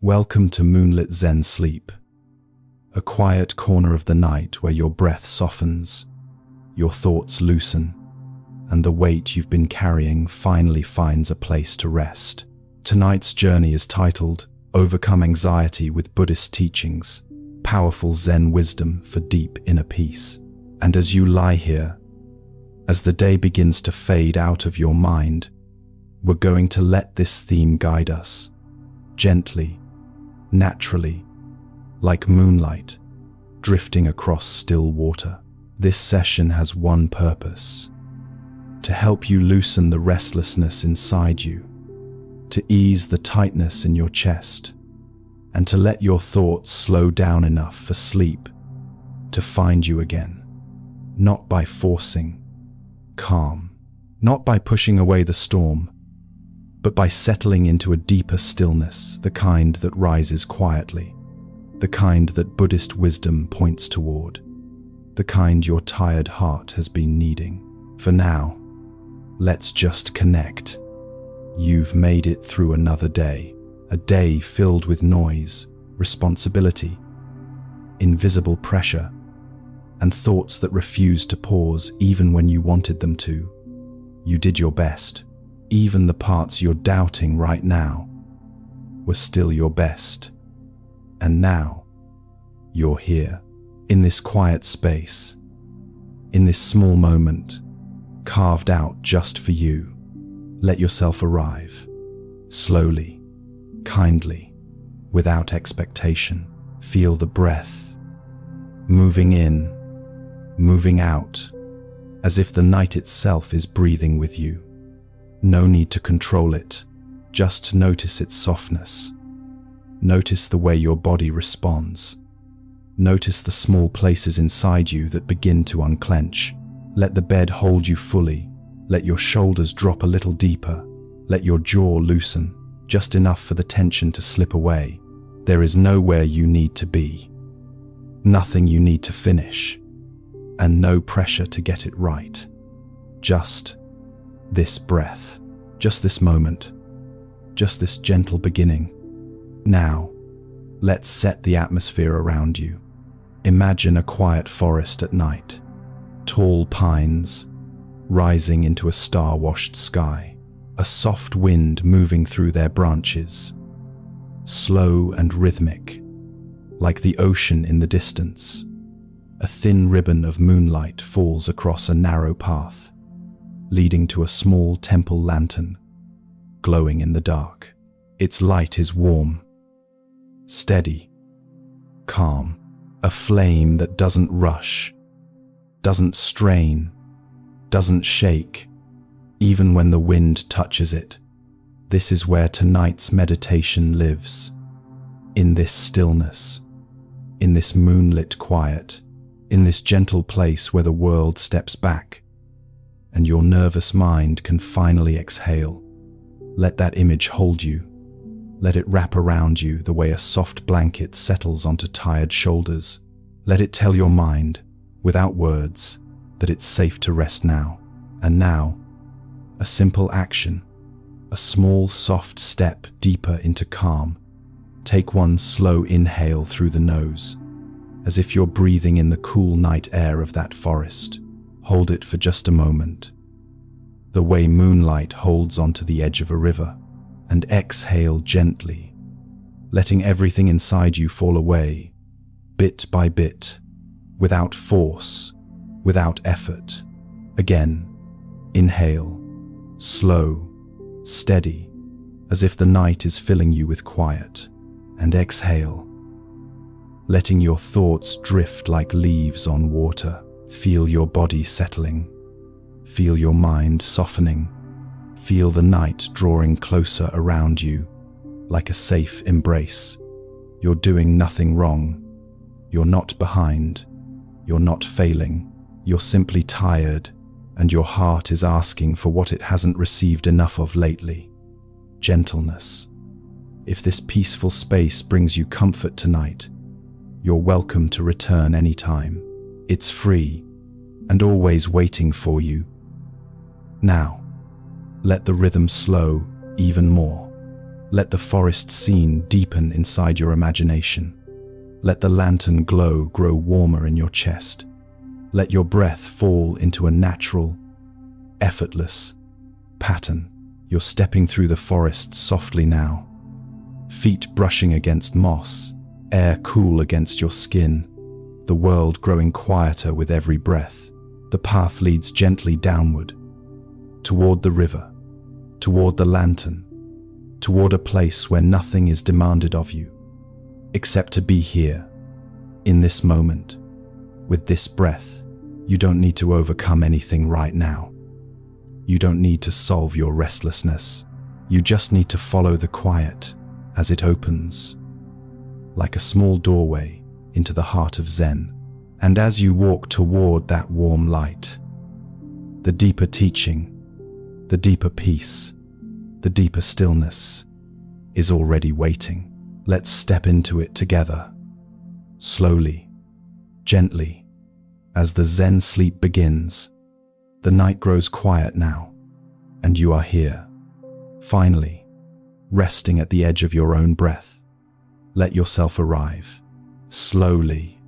Welcome to Moonlit Zen Sleep, a quiet corner of the night where your breath softens, your thoughts loosen, and the weight you've been carrying finally finds a place to rest. Tonight's journey is titled Overcome Anxiety with Buddhist Teachings, Powerful Zen Wisdom for Deep Inner Peace. And as you lie here, as the day begins to fade out of your mind, we're going to let this theme guide us, gently, naturally, like moonlight, drifting across still water. This session has one purpose: to help you loosen the restlessness inside you, to ease the tightness in your chest, and to let your thoughts slow down enough for sleep to find you again. Not by forcing calm, not by pushing away the storm, but by settling into a deeper stillness, the kind that rises quietly, the kind that Buddhist wisdom points toward, the kind your tired heart has been needing. For now, let's just connect. You've made it through another day, a day filled with noise, responsibility, invisible pressure, and thoughts that refused to pause even when you wanted them to. You did your best. Even the parts you're doubting right now were still your best. And now, you're here, in this quiet space, in this small moment, carved out just for you. Let yourself arrive, slowly, kindly, without expectation. Feel the breath, moving in, moving out, as if the night itself is breathing with you. No need to control it, just notice its softness. Notice the way your body responds. Notice the small places inside you that begin to unclench. Let the bed hold you fully. Let your shoulders drop a little deeper. Let your jaw loosen, just enough for the tension to slip away. There is nowhere you need to be, nothing you need to finish, and no pressure to get it right. Just this breath, just this moment, just this gentle beginning. Now, let's set the atmosphere around you. Imagine a quiet forest at night, tall pines rising into a star-washed sky, a soft wind moving through their branches, slow and rhythmic, like the ocean in the distance. A thin ribbon of moonlight falls across a narrow path, leading to a small temple lantern, glowing in the dark. Its light is warm, steady, calm, a flame that doesn't rush, doesn't strain, doesn't shake, even when the wind touches it. This is where tonight's meditation lives, in this stillness, in this moonlit quiet, in this gentle place where the world steps back and your nervous mind can finally exhale. Let that image hold you. Let it wrap around you the way a soft blanket settles onto tired shoulders. Let it tell your mind, without words, that it's safe to rest now. And now, a simple action, a small soft step deeper into calm. Take one slow inhale through the nose, as if you're breathing in the cool night air of that forest. Hold it for just a moment, the way moonlight holds onto the edge of a river, and exhale gently, letting everything inside you fall away, bit by bit, without force, without effort. Again, inhale, slow, steady, as if the night is filling you with quiet, and exhale, letting your thoughts drift like leaves on water. Feel your body settling. Feel your mind softening. Feel the night drawing closer around you, like a safe embrace. You're doing nothing wrong. You're not behind. You're not failing. You're simply tired, and your heart is asking for what it hasn't received enough of lately: gentleness. If this peaceful space brings you comfort tonight, you're welcome to return anytime. It's free and always waiting for you. Now, let the rhythm slow even more. Let the forest scene deepen inside your imagination. Let the lantern glow grow warmer in your chest. Let your breath fall into a natural, effortless pattern. You're stepping through the forest softly now. Feet brushing against moss, air cool against your skin, the world growing quieter with every breath. The path leads gently downward, toward the river, toward the lantern, toward a place where nothing is demanded of you, except to be here, in this moment, with this breath. You don't need to overcome anything right now. You don't need to solve your restlessness. You just need to follow the quiet as it opens, like a small doorway into the heart of Zen. And as you walk toward that warm light, the deeper teaching, the deeper peace, the deeper stillness is already waiting. Let's step into it together, slowly, gently. As the Zen sleep begins, the night grows quiet now, and you are here, finally, resting at the edge of your own breath. Let yourself arrive, slowly,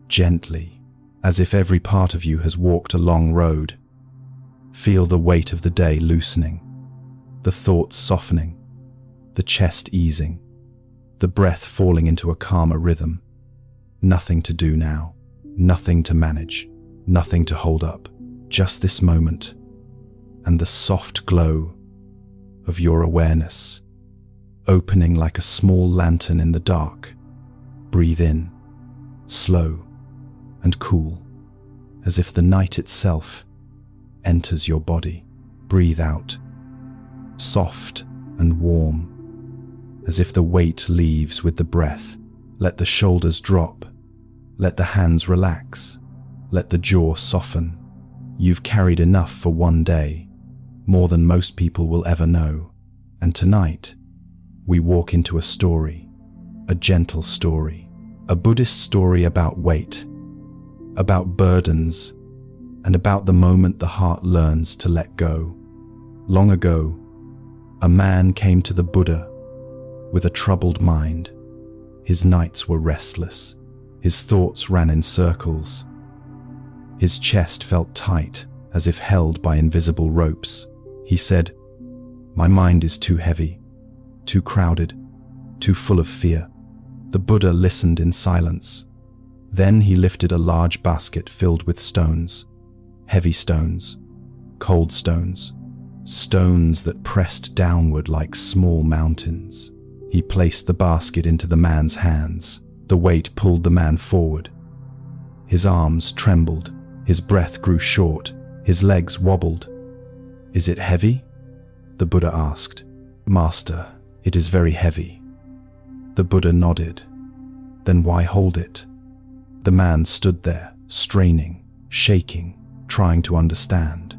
gently, as if every part of you has walked a long road. Feel the weight of the day loosening, the thoughts softening, the chest easing, the breath falling into a calmer rhythm. Nothing to do now, nothing to manage, nothing to hold up, just this moment and the soft glow of your awareness, opening like a small lantern in the dark. Breathe in, slow and cool, as if the night itself enters your body. Breathe out, soft and warm, as if the weight leaves with the breath. Let the shoulders drop, let the hands relax, let the jaw soften. You've carried enough for one day, more than most people will ever know. And tonight, we walk into a story, a gentle story, a Buddhist story about weight, about burdens, and about the moment the heart learns to let go. Long ago, a man came to the Buddha with a troubled mind. His nights were restless. His thoughts ran in circles. His chest felt tight, as if held by invisible ropes. He said, "My mind is too heavy, too crowded, too full of fear." The Buddha listened in silence. Then he lifted a large basket filled with stones, heavy stones, cold stones, stones that pressed downward like small mountains. He placed the basket into the man's hands. The weight pulled the man forward. His arms trembled, his breath grew short, his legs wobbled. "Is it heavy?" the Buddha asked. "Master, it is very heavy." The Buddha nodded. "Then why hold it?" The man stood there, straining, shaking, trying to understand.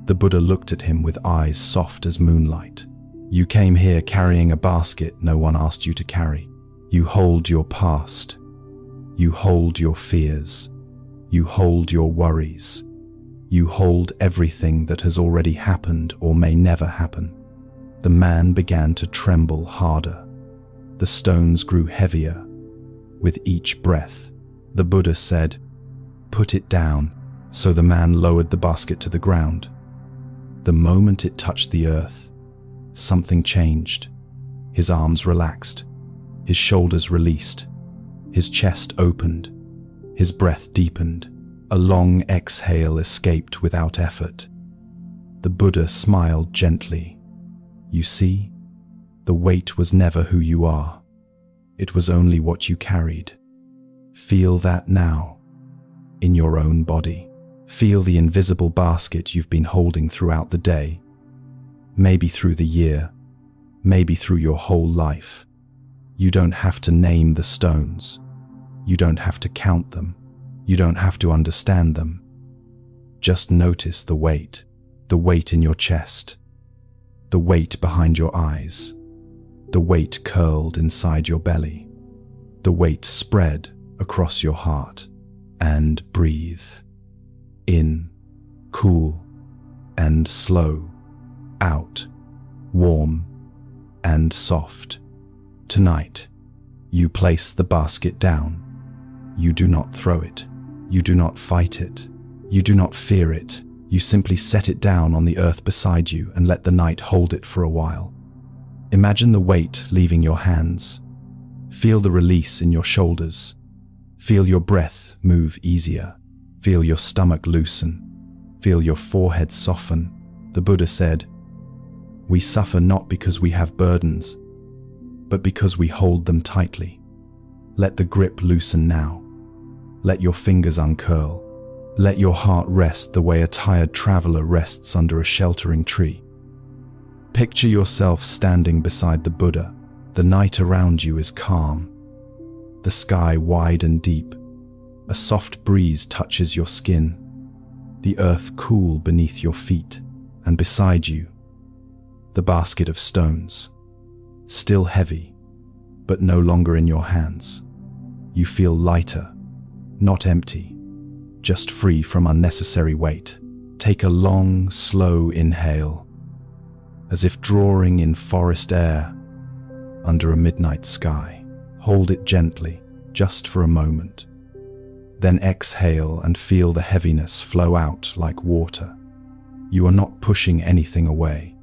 The Buddha looked at him with eyes soft as moonlight. "You came here carrying a basket no one asked you to carry. You hold your past. You hold your fears. You hold your worries. You hold everything that has already happened or may never happen." The man began to tremble harder. The stones grew heavier with each breath. The Buddha said, "Put it down." So the man lowered the basket to the ground. The moment it touched the earth, something changed. His arms relaxed, his shoulders released, his chest opened, his breath deepened. A long exhale escaped without effort. The Buddha smiled gently. "You see, the weight was never who you are. It was only what you carried. Feel that now, in your own body. Feel the invisible basket you've been holding throughout the day, maybe through the year, maybe through your whole life. You don't have to name the stones. You don't have to count them. You don't have to understand them. Just notice the weight in your chest, the weight behind your eyes, the weight curled inside your belly, the weight spread across your heart. And breathe. In, cool and slow. Out, warm and soft. Tonight, you place the basket down. You do not throw it. You do not fight it. You do not fear it. You simply set it down on the earth beside you and let the night hold it for a while. Imagine the weight leaving your hands. Feel the release in your shoulders. Feel your breath move easier. Feel your stomach loosen. Feel your forehead soften. The Buddha said, "We suffer not because we have burdens, but because we hold them tightly." Let the grip loosen now. Let your fingers uncurl. Let your heart rest the way a tired traveler rests under a sheltering tree. Picture yourself standing beside the Buddha. The night around you is calm. The sky wide and deep. A soft breeze touches your skin. The earth cool beneath your feet, and beside you, the basket of stones. Still heavy, but no longer in your hands. You feel lighter, not empty, just free from unnecessary weight. Take a long, slow inhale, as if drawing in forest air under a midnight sky. Hold it gently, just for a moment. Then exhale and feel the heaviness flow out like water. You are not pushing anything away.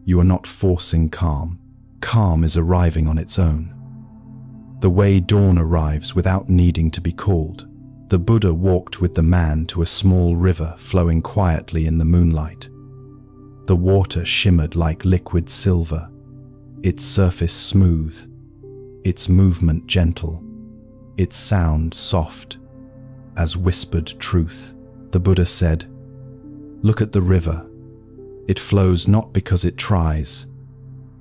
You are not forcing calm. Calm is arriving on its own. The way dawn arrives without needing to be called. The Buddha walked with the man to a small river flowing quietly in the moonlight. The water shimmered like liquid silver, its surface smooth, its movement gentle, its sound soft as whispered truth. The Buddha said, "Look at the river. It flows not because it tries.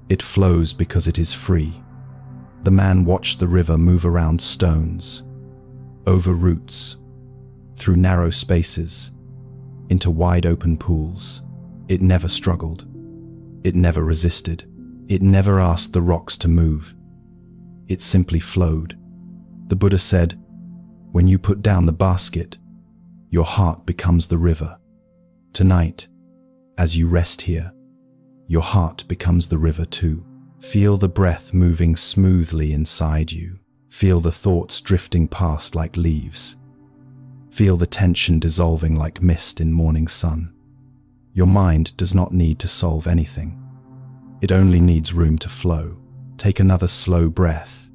It flows because it is free." The man watched the river move around stones, over roots, through narrow spaces, into wide open pools. It never struggled. It never resisted. It never asked the rocks to move. It simply flowed. The Buddha said, "When you put down the basket, your heart becomes the river." Tonight, as you rest here, your heart becomes the river too. Feel the breath moving smoothly inside you. Feel the thoughts drifting past like leaves. Feel the tension dissolving like mist in morning sun. Your mind does not need to solve anything. It only needs room to flow. Take another slow breath.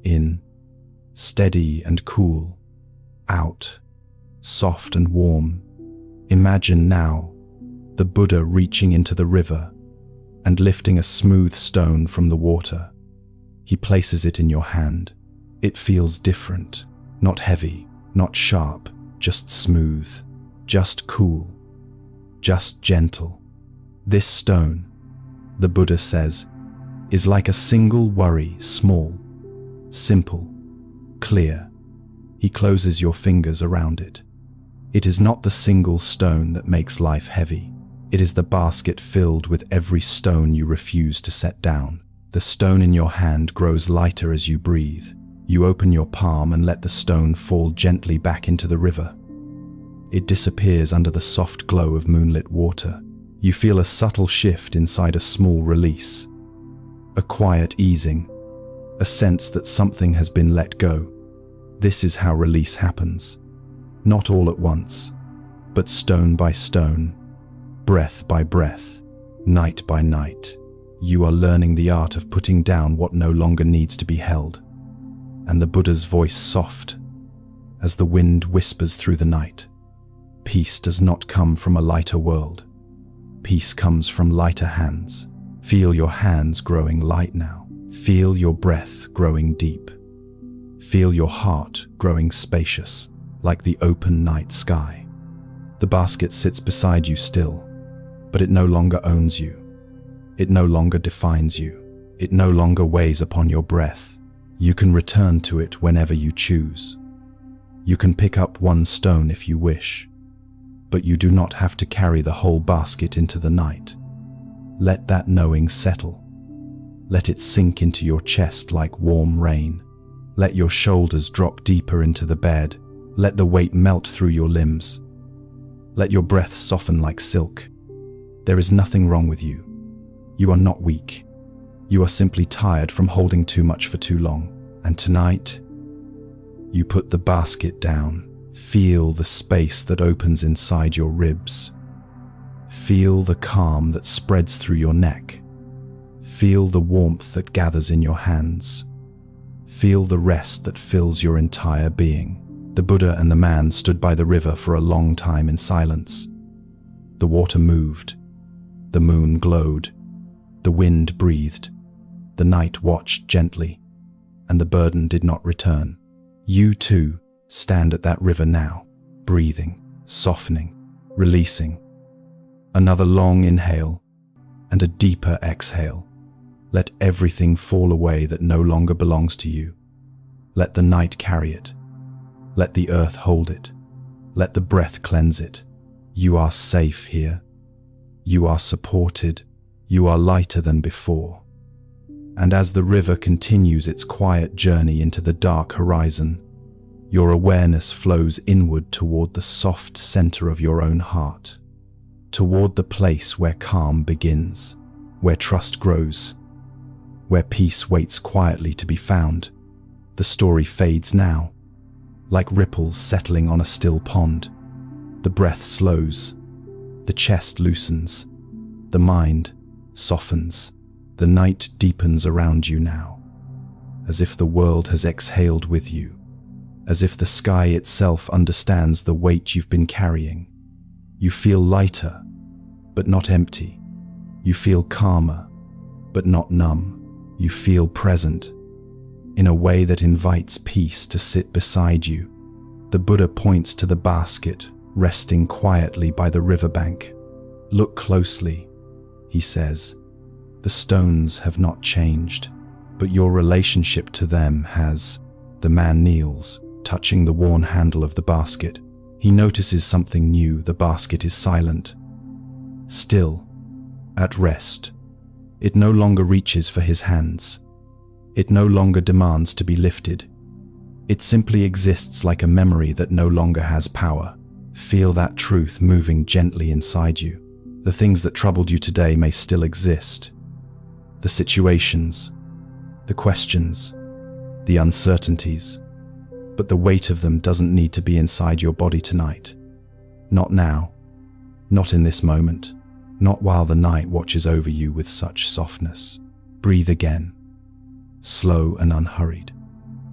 In, steady and cool. Out, soft and warm. Imagine now the Buddha reaching into the river and lifting a smooth stone from the water. He places it in your hand. It feels different, not heavy, not sharp, just smooth, just cool, just gentle. This stone, the Buddha says, is like a single worry, small, simple, clear. He closes your fingers around it. It is not the single stone that makes life heavy. It is the basket filled with every stone you refuse to set down. The stone in your hand grows lighter as you breathe. You open your palm and let the stone fall gently back into the river. It disappears under the soft glow of moonlit water. You feel a subtle shift inside a small release. A quiet easing. A sense that something has been let go. This is how release happens. Not all at once, but stone by stone, breath by breath, night by night. You are learning the art of putting down what no longer needs to be held. And the Buddha's voice soft, as the wind whispers through the night. Peace does not come from a lighter world. Peace comes from lighter hands. Feel your hands growing light now. Feel your breath growing deep. Feel your heart growing spacious, like the open night sky. The basket sits beside you still, but it no longer owns you. It no longer defines you. It no longer weighs upon your breath. You can return to it whenever you choose. You can pick up one stone if you wish, but you do not have to carry the whole basket into the night. Let that knowing settle. Let it sink into your chest like warm rain. Let your shoulders drop deeper into the bed. Let the weight melt through your limbs. Let your breath soften like silk. There is nothing wrong with you. You are not weak. You are simply tired from holding too much for too long. And tonight, you put the basket down. Feel the space that opens inside your ribs. Feel the calm that spreads through your neck. Feel the warmth that gathers in your hands. Feel the rest that fills your entire being. The Buddha and the man stood by the river for a long time in silence. The water moved. The moon glowed. The wind breathed. The night watched gently, and the burden did not return. You too stand at that river now, breathing, softening, releasing. Another long inhale and a deeper exhale. Let everything fall away that no longer belongs to you. Let the night carry it. Let the earth hold it. Let the breath cleanse it. You are safe here. You are supported. You are lighter than before. And as the river continues its quiet journey into the dark horizon, your awareness flows inward toward the soft center of your own heart, toward the place where calm begins, where trust grows, where peace waits quietly to be found. The story fades now, like ripples settling on a still pond. The breath slows, the chest loosens, the mind softens. The night deepens around you now, as if the world has exhaled with you, as if the sky itself understands the weight you've been carrying. You feel lighter, but not empty. You feel calmer, but not numb. You feel present, in a way that invites peace to sit beside you. The Buddha points to the basket, resting quietly by the riverbank. Look closely, he says. The stones have not changed, but your relationship to them has. The man kneels, touching the worn handle of the basket. He notices something new. The basket is silent, still, at rest. It no longer reaches for his hands. It no longer demands to be lifted. It simply exists like a memory that no longer has power. Feel that truth moving gently inside you. The things that troubled you today may still exist. The situations, the questions, the uncertainties, but the weight of them doesn't need to be inside your body tonight. Not now, not in this moment, not while the night watches over you with such softness. Breathe again, slow and unhurried.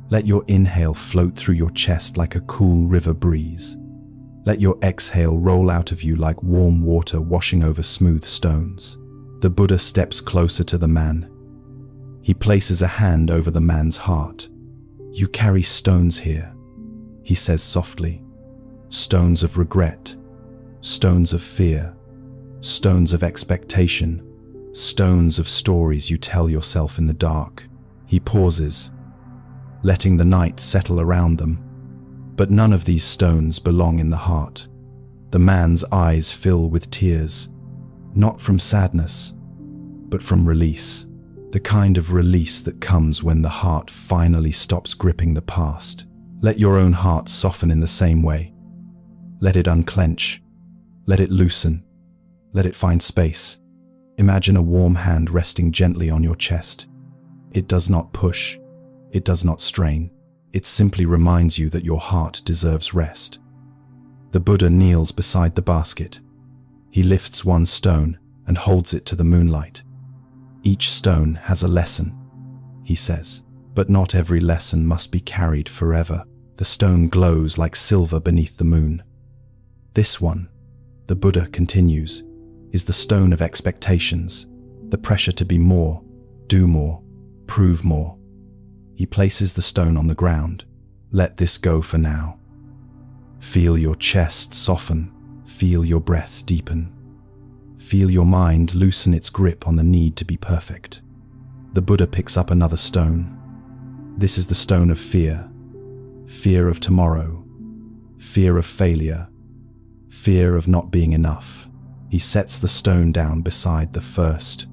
Let your inhale float through your chest like a cool river breeze. Let your exhale roll out of you like warm water washing over smooth stones. The Buddha steps closer to the man. He places a hand over the man's heart. You carry stones here, he says softly. Stones of regret, stones of fear, stones of expectation, stones of stories you tell yourself in the dark. He pauses, letting the night settle around them. But none of these stones belong in the heart. The man's eyes fill with tears, not from sadness, but from release. The kind of release that comes when the heart finally stops gripping the past. Let your own heart soften in the same way. Let it unclench. Let it loosen. Let it find space. Imagine a warm hand resting gently on your chest. It does not push. It does not strain. It simply reminds you that your heart deserves rest. The Buddha kneels beside the basket. He lifts one stone and holds it to the moonlight. Each stone has a lesson, he says, but not every lesson must be carried forever. The stone glows like silver beneath the moon. This one, the Buddha continues, is the stone of expectations, the pressure to be more, do more, prove more. He places the stone on the ground. Let this go for now. Feel your chest soften. Feel your breath deepen. Feel your mind loosen its grip on the need to be perfect. The Buddha picks up another stone. This is the stone of fear. Fear of tomorrow. Fear of failure. Fear of not being enough. He sets the stone down beside the first.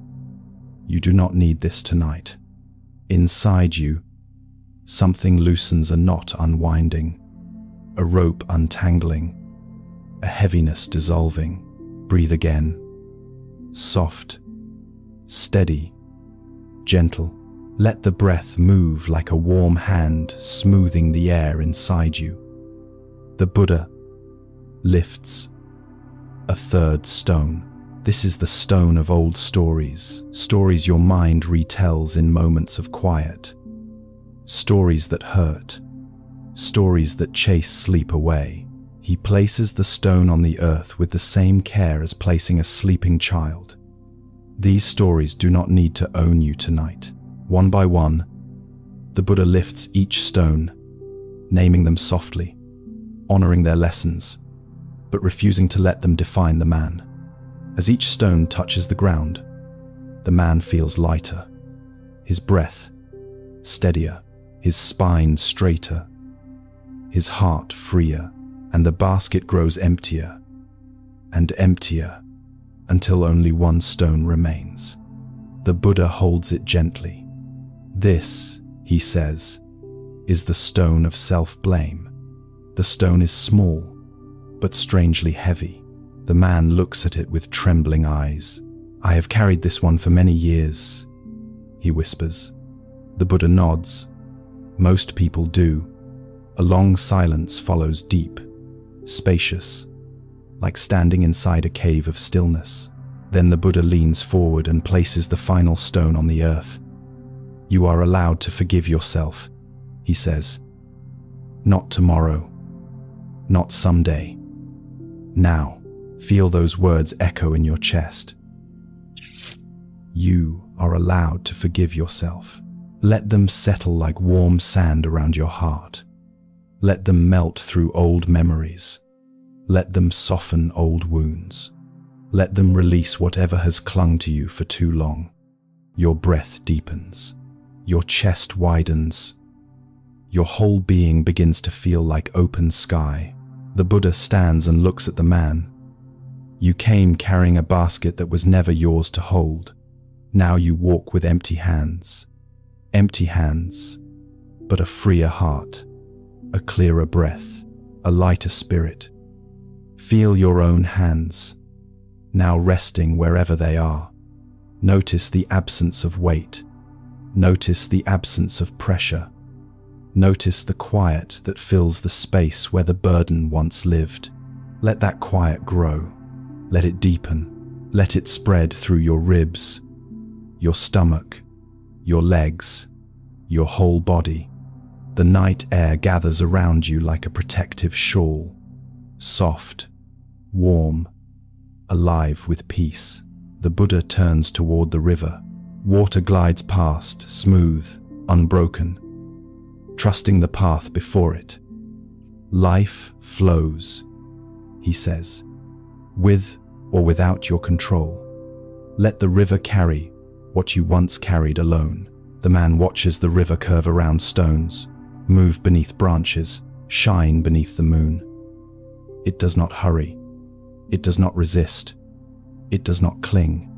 You do not need this tonight. Inside you, something loosens, a knot unwinding, a rope untangling, a heaviness dissolving. Breathe again. Soft, steady, gentle. Let the breath move like a warm hand smoothing the air inside you. The Buddha lifts a third stone. This is the stone of old stories, stories your mind retells in moments of quiet, stories that hurt, stories that chase sleep away. He places the stone on the earth with the same care as placing a sleeping child. These stories do not need to own you tonight. One by one, the Buddha lifts each stone, naming them softly, honoring their lessons, but refusing to let them define the man. As each stone touches the ground, the man feels lighter, his breath steadier, his spine straighter, his heart freer, and the basket grows emptier and emptier until only one stone remains. The Buddha holds it gently. This, he says, is the stone of self-blame. The stone is small, but strangely heavy. The man looks at it with trembling eyes. "I have carried this one for many years," he whispers. The Buddha nods. Most people do. A long silence follows, deep, spacious, like standing inside a cave of stillness. Then the Buddha leans forward and places the final stone on the earth. "You are allowed to forgive yourself," he says. "Not tomorrow, not someday. Now." Feel those words echo in your chest. You are allowed to forgive yourself. Let them settle like warm sand around your heart. Let them melt through old memories. Let them soften old wounds. Let them release whatever has clung to you for too long. Your breath deepens. Your chest widens. Your whole being begins to feel like open sky. The Buddha stands and looks at the man. "You came carrying a basket that was never yours to hold. Now you walk with empty hands. Empty hands, but a freer heart, a clearer breath, a lighter spirit. Feel your own hands, now resting wherever they are. Notice the absence of weight. Notice the absence of pressure. Notice the quiet that fills the space where the burden once lived. Let that quiet grow. Let it deepen. Let it spread through your ribs, your stomach, your legs, your whole body. The night air gathers around you like a protective shawl, soft, warm, alive with peace. The Buddha turns toward the river. Water glides past, smooth, unbroken, trusting the path before it. Life flows, he says, with or without your control. Let the river carry what you once carried alone. The man watches the river curve around stones, move beneath branches, shine beneath the moon. It does not hurry. It does not resist. It does not cling.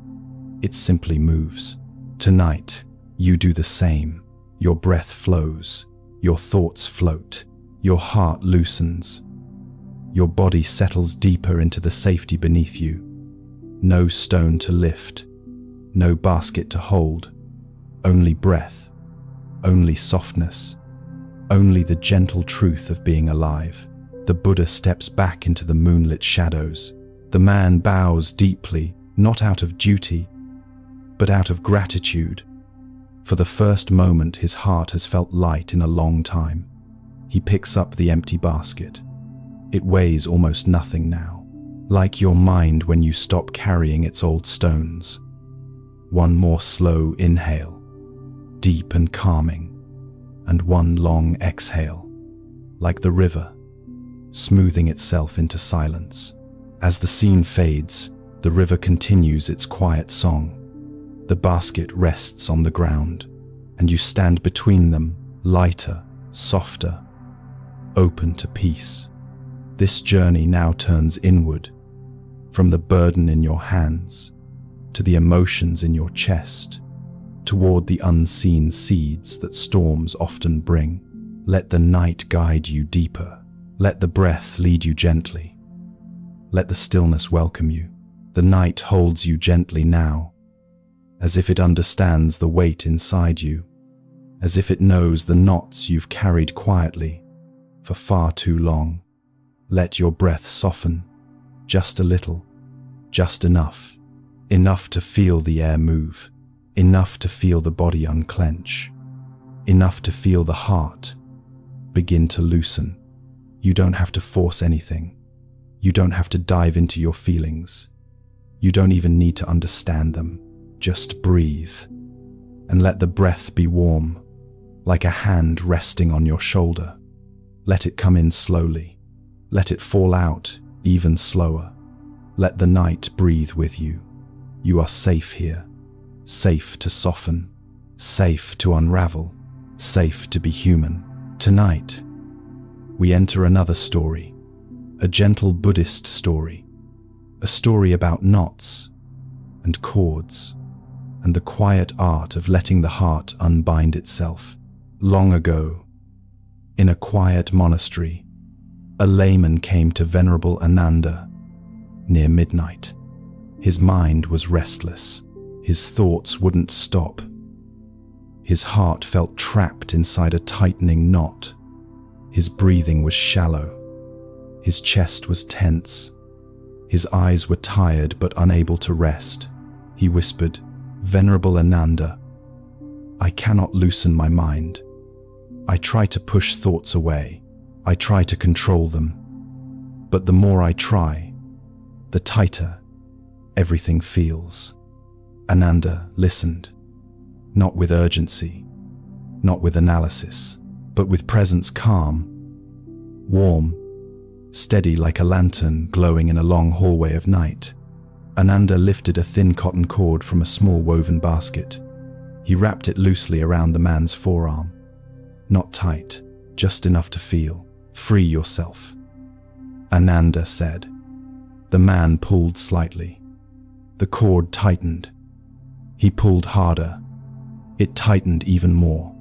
It simply moves. Tonight, you do the same. Your breath flows. Your thoughts float. Your heart loosens. Your body settles deeper into the safety beneath you. No stone to lift. No basket to hold. Only breath. Only softness. Only the gentle truth of being alive. The Buddha steps back into the moonlit shadows. The man bows deeply, not out of duty, but out of gratitude. For the first moment, his heart has felt light in a long time. He picks up the empty basket. It weighs almost nothing now, like your mind when you stop carrying its old stones. One more slow inhale, deep and calming, and one long exhale, like the river, smoothing itself into silence. As the scene fades, the river continues its quiet song. The basket rests on the ground, and you stand between them, lighter, softer, open to peace. This journey now turns inward, from the burden in your hands to the emotions in your chest, toward the unseen seeds that storms often bring. Let the night guide you deeper. Let the breath lead you gently. Let the stillness welcome you. The night holds you gently now, as if it understands the weight inside you, as if it knows the knots you've carried quietly for far too long. Let your breath soften, just a little, just enough. Enough to feel the air move, enough to feel the body unclench, enough to feel the heart begin to loosen. You don't have to force anything. You don't have to dive into your feelings. You don't even need to understand them. Just breathe and let the breath be warm, like a hand resting on your shoulder. Let it come in slowly. Let it fall out even slower. Let the night breathe with you. You are safe here, safe to soften, safe to unravel, safe to be human. Tonight, we enter another story, a gentle Buddhist story, a story about knots and cords and the quiet art of letting the heart unbind itself. Long ago, in a quiet monastery, a layman came to Venerable Ānanda near midnight. His mind was restless. His thoughts wouldn't stop. His heart felt trapped inside a tightening knot. His breathing was shallow. His chest was tense. His eyes were tired but unable to rest. He whispered, "Venerable Ānanda, I cannot loosen my mind. I try to push thoughts away. I try to control them. But the more I try, the tighter everything feels." Ānanda listened, not with urgency, not with analysis, but with presence calm, warm, steady like a lantern glowing in a long hallway of night. Ānanda lifted a thin cotton cord from a small woven basket. He wrapped it loosely around the man's forearm. Not tight, just enough to feel. "Free yourself," Ānanda said. The man pulled slightly. The cord tightened. He pulled harder. It tightened even more.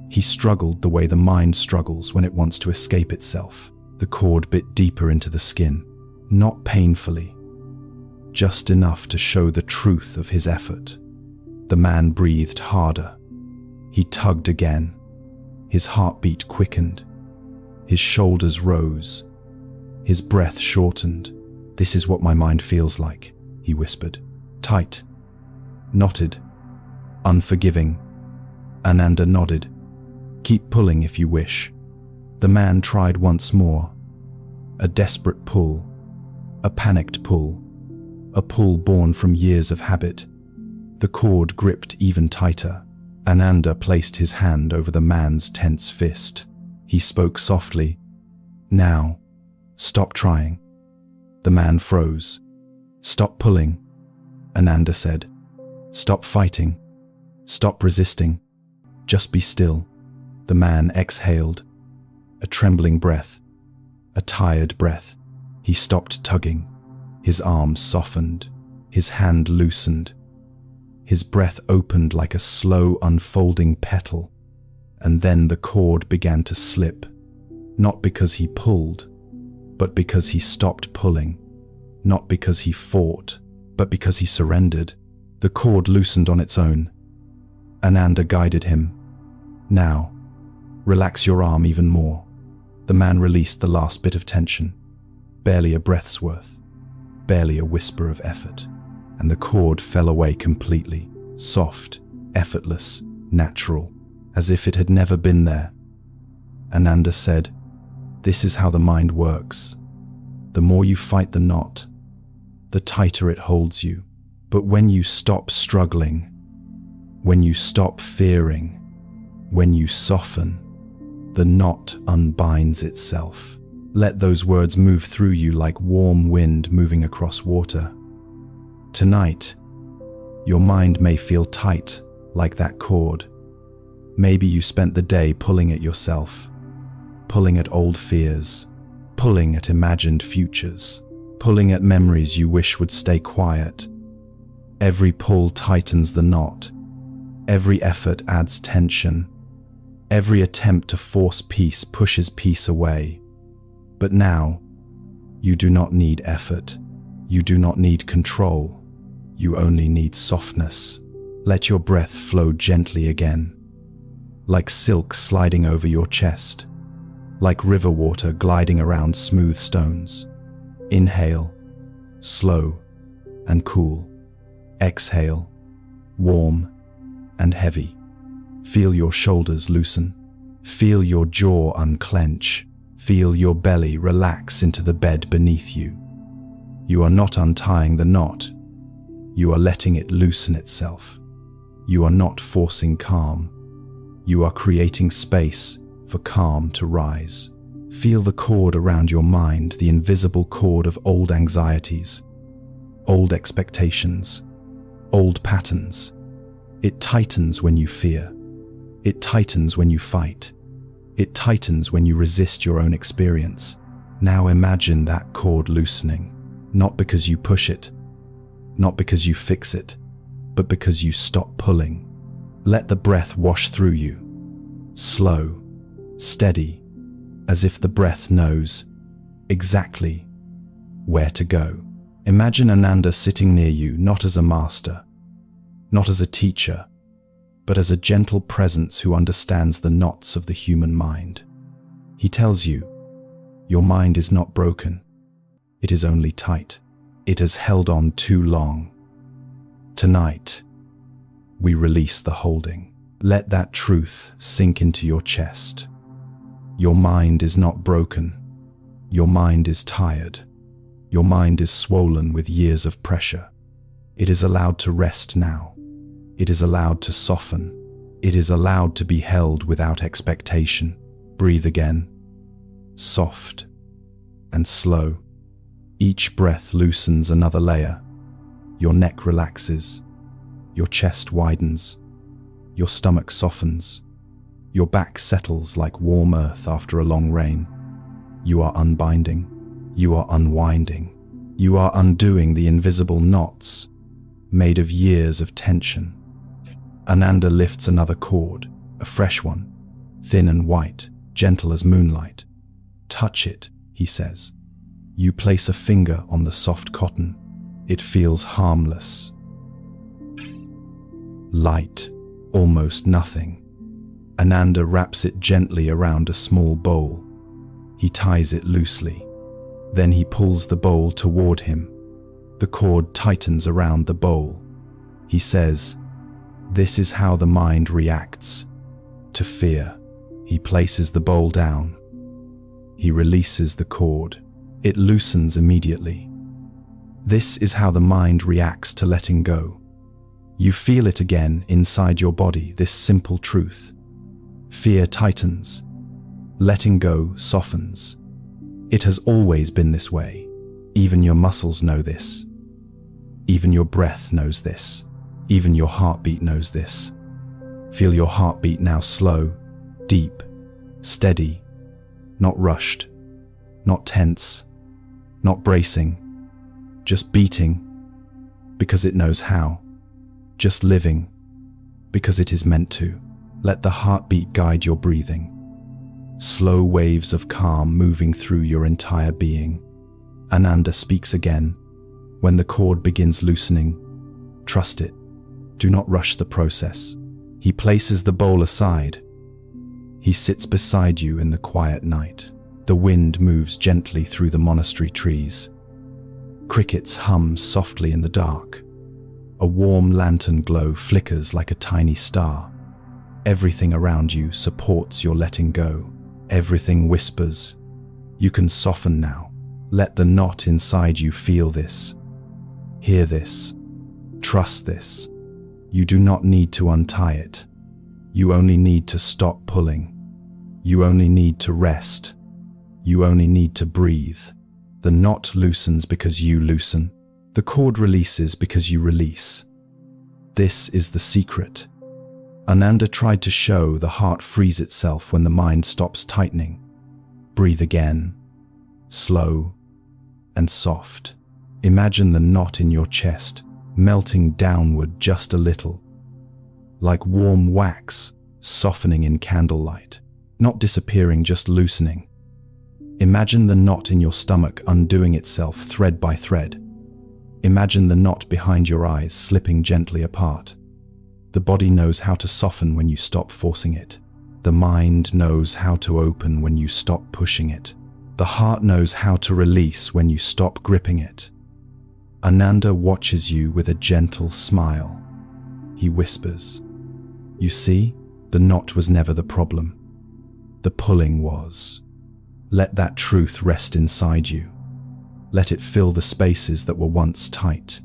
He struggled the way the mind struggles when it wants to escape itself. The cord bit deeper into the skin, not painfully, just enough to show the truth of his effort. The man breathed harder. He tugged again. His heartbeat quickened. His shoulders rose. His breath shortened. "This is what my mind feels like," he whispered. "Tight, knotted, unforgiving." Ānanda nodded. "Keep pulling if you wish." The man tried once more. A desperate pull, a panicked pull, a pull born from years of habit. The cord gripped even tighter. Ānanda placed his hand over the man's tense fist. He spoke softly, "Now, stop trying." The man froze. "Stop pulling," Ānanda said. "Stop fighting. Stop resisting. Just be still." The man exhaled. A trembling breath. A tired breath. He stopped tugging. His arms softened. His hand loosened. His breath opened like a slow unfolding petal. And then the cord began to slip. Not because he pulled, but because he stopped pulling. Not because he fought, but because he surrendered. The cord loosened on its own. Ānanda guided him. "Now, relax your arm even more." The man released the last bit of tension. Barely a breath's worth. Barely a whisper of effort. And the cord fell away completely. Soft, effortless, natural, as if it had never been there. Ānanda said, "This is how the mind works. The more you fight the knot, the tighter it holds you. But when you stop struggling, when you stop fearing, when you soften, the knot unbinds itself." Let those words move through you like warm wind moving across water. Tonight, your mind may feel tight like that cord. Maybe you spent the day pulling at yourself, pulling at old fears, pulling at imagined futures, pulling at memories you wish would stay quiet. Every pull tightens the knot. Every effort adds tension. Every attempt to force peace pushes peace away. But now, you do not need effort. You do not need control. You only need softness. Let your breath flow gently again, like silk sliding over your chest, like river water gliding around smooth stones. Inhale, slow and cool. Exhale, warm and heavy. Feel your shoulders loosen. Feel your jaw unclench. Feel your belly relax into the bed beneath you. You are not untying the knot. You are letting it loosen itself. You are not forcing calm. You are creating space for calm to rise. Feel the cord around your mind, the invisible cord of old anxieties, old expectations, old patterns. It tightens when you fear. It tightens when you fight. It tightens when you resist your own experience. Now imagine that cord loosening, not because you push it, not because you fix it, but because you stop pulling. Let the breath wash through you, slow, steady, as if the breath knows exactly where to go. Imagine Ānanda sitting near you, not as a master, not as a teacher, but as a gentle presence who understands the knots of the human mind. He tells you, your mind is not broken. It is only tight. It has held on too long. Tonight, we release the holding. Let that truth sink into your chest. Your mind is not broken. Your mind is tired. Your mind is swollen with years of pressure. It is allowed to rest now. It is allowed to soften. It is allowed to be held without expectation. Breathe again, soft and slow. Each breath loosens another layer. Your neck relaxes. Your chest widens. Your stomach softens. Your back settles like warm earth after a long rain. You are unbinding. You are unwinding. You are undoing the invisible knots made of years of tension. Ānanda lifts another cord, a fresh one, thin and white, gentle as moonlight. Touch it, he says. You place a finger on the soft cotton. It feels harmless. Light, almost nothing. Ānanda wraps it gently around a small bowl. He ties it loosely. Then he pulls the bowl toward him. The cord tightens around the bowl. He says, "This is how the mind reacts to fear." He places the bowl down. He releases the cord. It loosens immediately. This is how the mind reacts to letting go. You feel it again inside your body, this simple truth. Fear tightens. Letting go softens. It has always been this way. Even your muscles know this. Even your breath knows this. Even your heartbeat knows this. Feel your heartbeat now slow, deep, steady, not rushed, not tense, not bracing, just beating because it knows how, just living because it is meant to. Let the heartbeat guide your breathing. Slow waves of calm moving through your entire being. Ānanda speaks again. When the cord begins loosening, trust it. Do not rush the process. He places the bowl aside. He sits beside you in the quiet night. The wind moves gently through the monastery trees. Crickets hum softly in the dark. A warm lantern glow flickers like a tiny star. Everything around you supports your letting go. Everything whispers, "You can soften now." Let the knot inside you feel this. Hear this. Trust this. You do not need to untie it. You only need to stop pulling. You only need to rest. You only need to breathe. The knot loosens because you loosen. The cord releases because you release. This is the secret. Ānanda tried to show the heart frees itself when the mind stops tightening. Breathe again, slow and soft. Imagine the knot in your chest melting downward just a little, like warm wax softening in candlelight, not disappearing, just loosening. Imagine the knot in your stomach undoing itself thread by thread. Imagine the knot behind your eyes slipping gently apart. The body knows how to soften when you stop forcing it. The mind knows how to open when you stop pushing it. The heart knows how to release when you stop gripping it. Ānanda watches you with a gentle smile. He whispers, "You see, the knot was never the problem. The pulling was." Let that truth rest inside you. Let it fill the spaces that were once tight.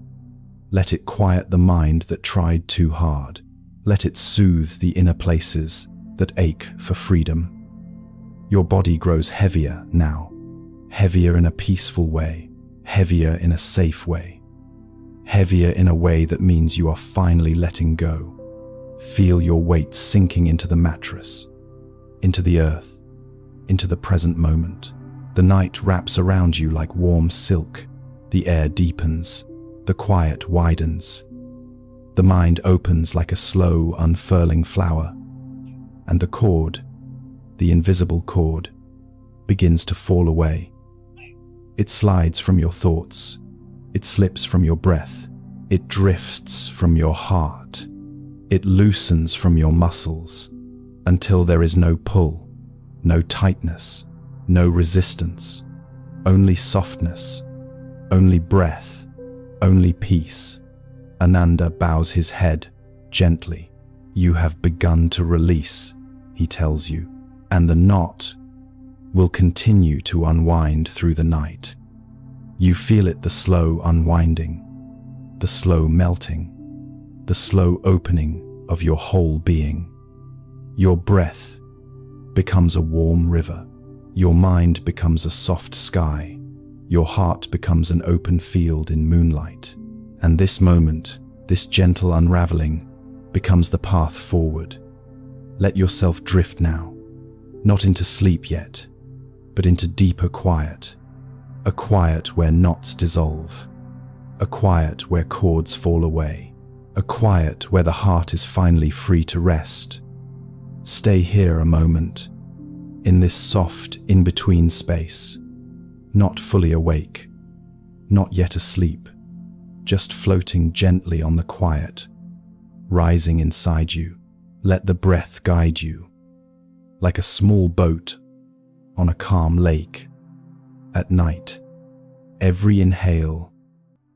Let it quiet the mind that tried too hard. Let it soothe the inner places that ache for freedom. Your body grows heavier now, heavier in a peaceful way, heavier in a safe way, heavier in a way that means you are finally letting go. Feel your weight sinking into the mattress, into the earth, into the present moment. The night wraps around you like warm silk. The air deepens. The quiet widens. The mind opens like a slow, unfurling flower. And the cord, the invisible cord, begins to fall away. It slides from your thoughts. It slips from your breath. It drifts from your heart. It loosens from your muscles until there is no pull, no tightness, no resistance, only softness, only breath, only peace. Ānanda bows his head gently. You have begun to release, he tells you, and the knot will continue to unwind through the night. You feel it, the slow unwinding, the slow melting, the slow opening of your whole being. Your breath becomes a warm river. Your mind becomes a soft sky. Your heart becomes an open field in moonlight. And this moment, this gentle unraveling, becomes the path forward. Let yourself drift now, not into sleep yet, but into deeper quiet. A quiet where knots dissolve. A quiet where cords fall away. A quiet where the heart is finally free to rest. Stay here a moment, in this soft, in-between space, not fully awake, not yet asleep, just floating gently on the quiet, rising inside you. Let the breath guide you, like a small boat on a calm lake. At night, every inhale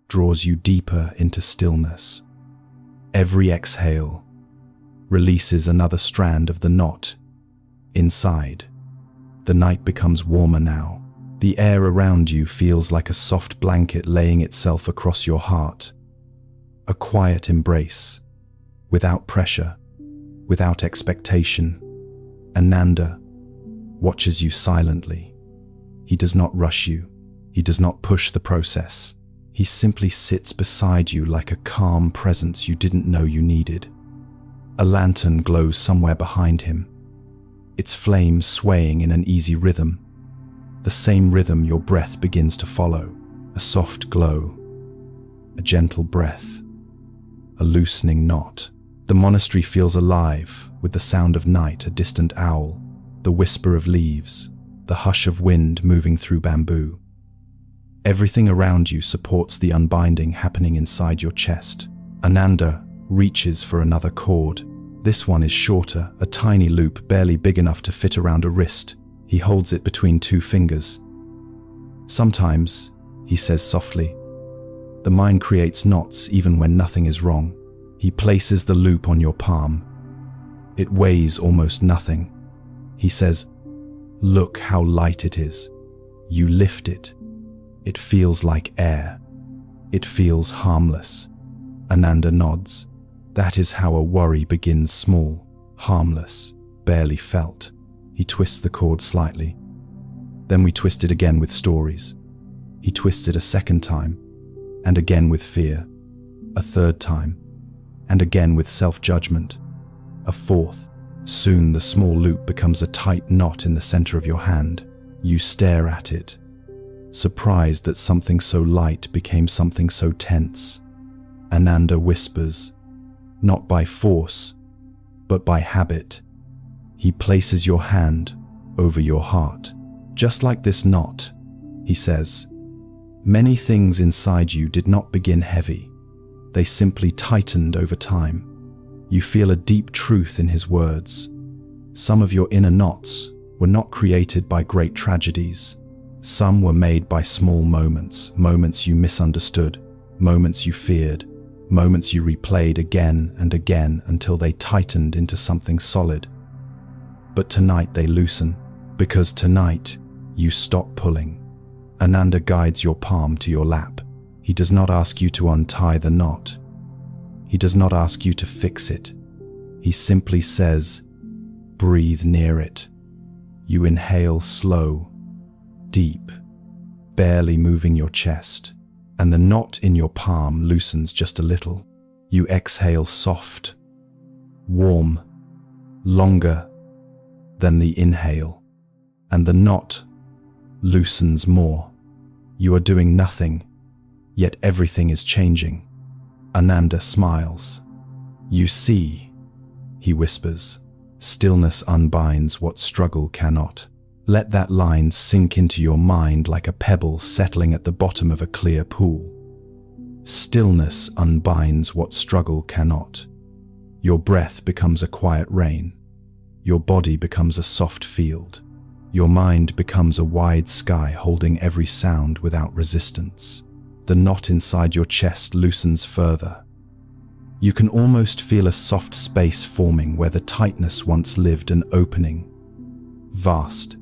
draws you deeper into stillness. Every exhale releases another strand of the knot inside. The night becomes warmer now. The air around you feels like a soft blanket laying itself across your heart. A quiet embrace, without pressure, without expectation. Ānanda watches you silently. He does not rush you. He does not push the process. He simply sits beside you like a calm presence you didn't know you needed. A lantern glows somewhere behind him, its flame swaying in an easy rhythm. The same rhythm your breath begins to follow. A soft glow, a gentle breath, a loosening knot. The monastery feels alive with the sound of night, a distant owl, the whisper of leaves, the hush of wind moving through bamboo. Everything around you supports the unbinding happening inside your chest. Ānanda reaches for another cord. This one is shorter, a tiny loop barely big enough to fit around a wrist. He holds it between two fingers. Sometimes, he says softly, the mind creates knots even when nothing is wrong. He places the loop on your palm. It weighs almost nothing. He says, look how light it is. You lift it. It feels like air. It feels harmless. Ānanda nods. That is how a worry begins small, harmless, barely felt. He twists the cord slightly. Then we twist it again with stories. He twists it a second time, and again with fear, a third time, and again with self-judgment, a fourth. Soon the small loop becomes a tight knot in the center of your hand. You stare at it, surprised that something so light became something so tense. Ānanda whispers, not by force, but by habit. He places your hand over your heart. Just like this knot, he says, many things inside you did not begin heavy. They simply tightened over time. You feel a deep truth in his words. Some of your inner knots were not created by great tragedies. Some were made by small moments, moments you misunderstood, moments you feared, moments you replayed again and again until they tightened into something solid. But tonight they loosen, because tonight you stop pulling. Ānanda guides your palm to your lap. He does not ask you to untie the knot. He does not ask you to fix it. He simply says, breathe near it. You inhale slow, deep, barely moving your chest, and the knot in your palm loosens just a little. You exhale soft, warm, longer than the inhale, and the knot loosens more. You are doing nothing, yet everything is changing. Ānanda smiles. You see, he whispers, stillness unbinds what struggle cannot. Let that line sink into your mind like a pebble settling at the bottom of a clear pool. Stillness unbinds what struggle cannot. Your breath becomes a quiet rain. Your body becomes a soft field. Your mind becomes a wide sky holding every sound without resistance. The knot inside your chest loosens further. You can almost feel a soft space forming where the tightness once lived, an opening, vast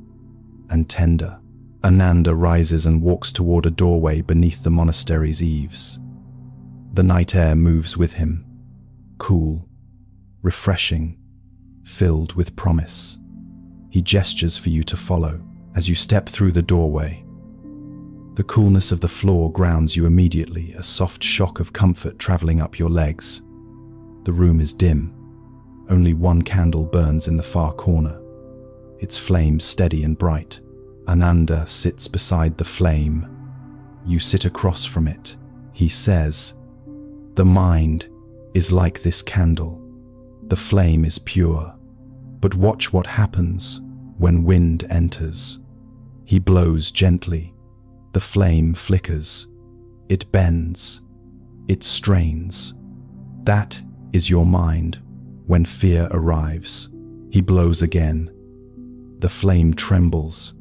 and tender. Ānanda rises and walks toward a doorway beneath the monastery's eaves. The night air moves with him, cool, refreshing, filled with promise. He gestures for you to follow. As you step through the doorway, the coolness of the floor grounds you immediately, a soft shock of comfort traveling up your legs. The room is dim. Only one candle burns in the far corner, its flame steady and bright. Ānanda sits beside the flame. You sit across from it. He says, the mind is like this candle. The flame is pure. But watch what happens when wind enters. He blows gently. The flame flickers. It bends. It strains. That is your mind when fear arrives. He blows again. The flame trembles,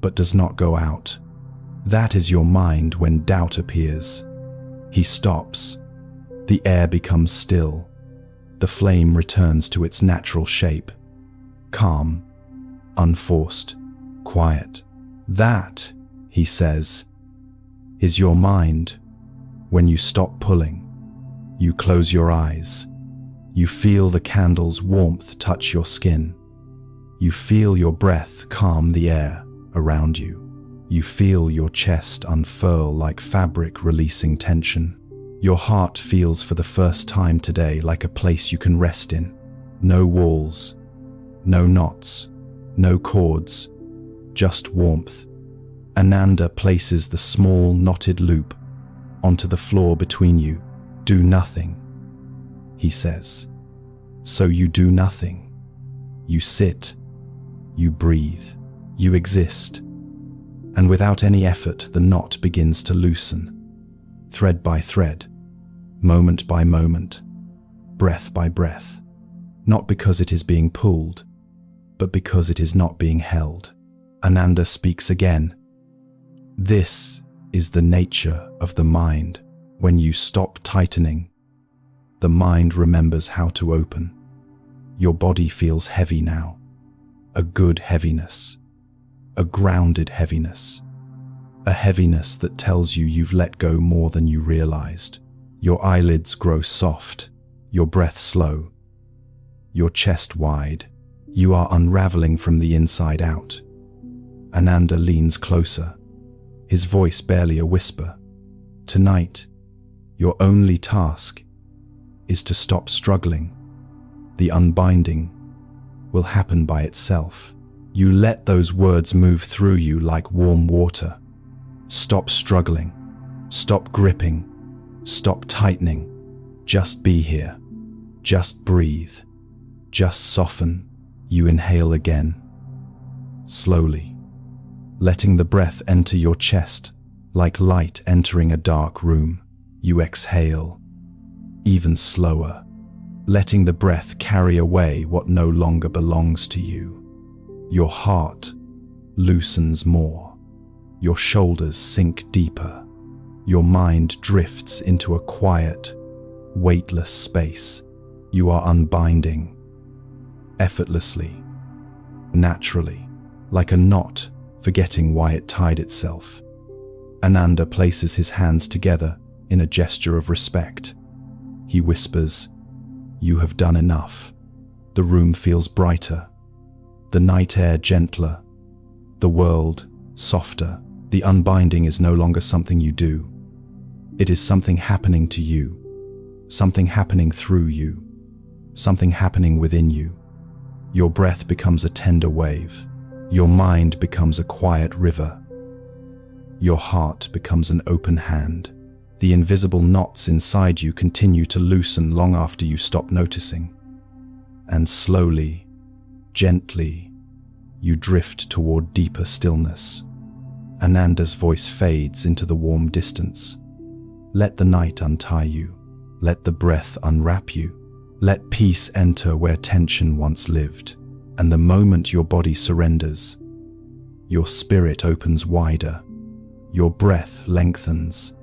but does not go out. That is your mind when doubt appears. He stops. The air becomes still. The flame returns to its natural shape. Calm, unforced, quiet. That, he says, is your mind when you stop pulling. You close your eyes. You feel the candle's warmth touch your skin. You feel your breath calm the air around you. You feel your chest unfurl like fabric releasing tension. Your heart feels for the first time today like a place you can rest in. No walls, no knots, no cords, just warmth. Ānanda places the small knotted loop onto the floor between you. Do nothing, he says. So you do nothing. You sit, you breathe, you exist. And without any effort, the knot begins to loosen, thread by thread, moment by moment, breath by breath. Not because it is being pulled, but because it is not being held. Ānanda speaks again. This is the nature of the mind. When you stop tightening, the mind remembers how to open. Your body feels heavy now. A good heaviness. A grounded heaviness. A heaviness that tells you you've let go more than you realized. Your eyelids grow soft. Your breath slow. Your chest wide. You are unraveling from the inside out. Ānanda leans closer, his voice barely a whisper. Tonight, your only task is to stop struggling. The unbinding will happen by itself. You let those words move through you like warm water. Stop struggling. Stop gripping. Stop tightening. Just be here. Just breathe. Just soften. You inhale again. Slowly, letting the breath enter your chest like light entering a dark room. You exhale, even slower, letting the breath carry away what no longer belongs to you. Your heart loosens more. Your shoulders sink deeper. Your mind drifts into a quiet, weightless space. You are unbinding, effortlessly, naturally, like a knot, forgetting why it tied itself. Ānanda places his hands together in a gesture of respect. He whispers, "You have done enough." The room feels brighter, the night air gentler, the world softer. The unbinding is no longer something you do. It is something happening to you, something happening through you, something happening within you. Your breath becomes a tender wave. Your mind becomes a quiet river. Your heart becomes an open hand. The invisible knots inside you continue to loosen long after you stop noticing. And slowly, gently, you drift toward deeper stillness. Ānanda's voice fades into the warm distance. Let the night untie you. Let the breath unwrap you. Let peace enter where tension once lived. And the moment your body surrenders, your spirit opens wider. Your breath lengthens.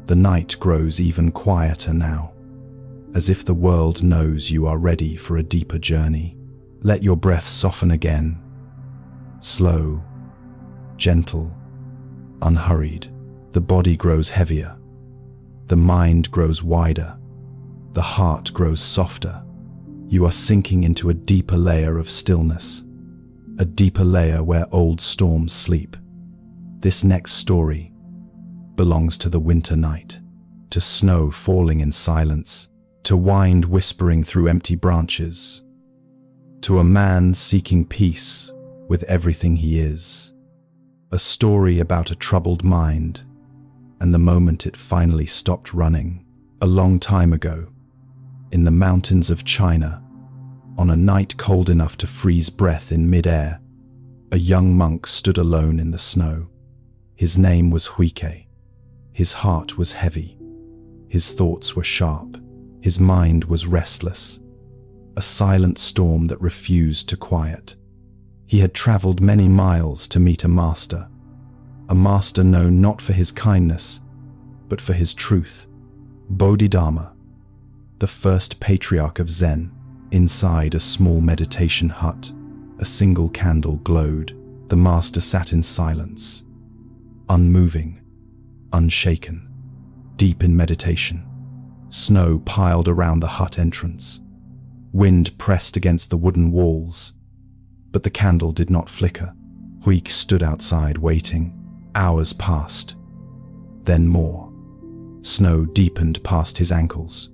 The night grows even quieter now, as if the world knows you are ready for a deeper journey. Let your breath soften again. Slow, gentle, unhurried. The body grows heavier. The mind grows wider. The heart grows softer. You are sinking into a deeper layer of stillness, a deeper layer where old storms sleep. This next story belongs to the winter night, to snow falling in silence, to wind whispering through empty branches, to a man seeking peace with everything he is. A story about a troubled mind and the moment it finally stopped running. A long time ago, in the mountains of China, on a night cold enough to freeze breath in mid-air, a young monk stood alone in the snow. His name was Huike. His heart was heavy. His thoughts were sharp. His mind was restless. A silent storm that refused to quiet. He had traveled many miles to meet a master known not for his kindness, but for his truth. Bodhidharma, the first patriarch of Zen. Inside a small meditation hut, a single candle glowed. The master sat in silence, unmoving, unshaken, deep in meditation. Snow piled around the hut entrance. Wind pressed against the wooden walls, but the candle did not flicker. Huike stood outside waiting. Hours passed, then more. Snow deepened past his ankles,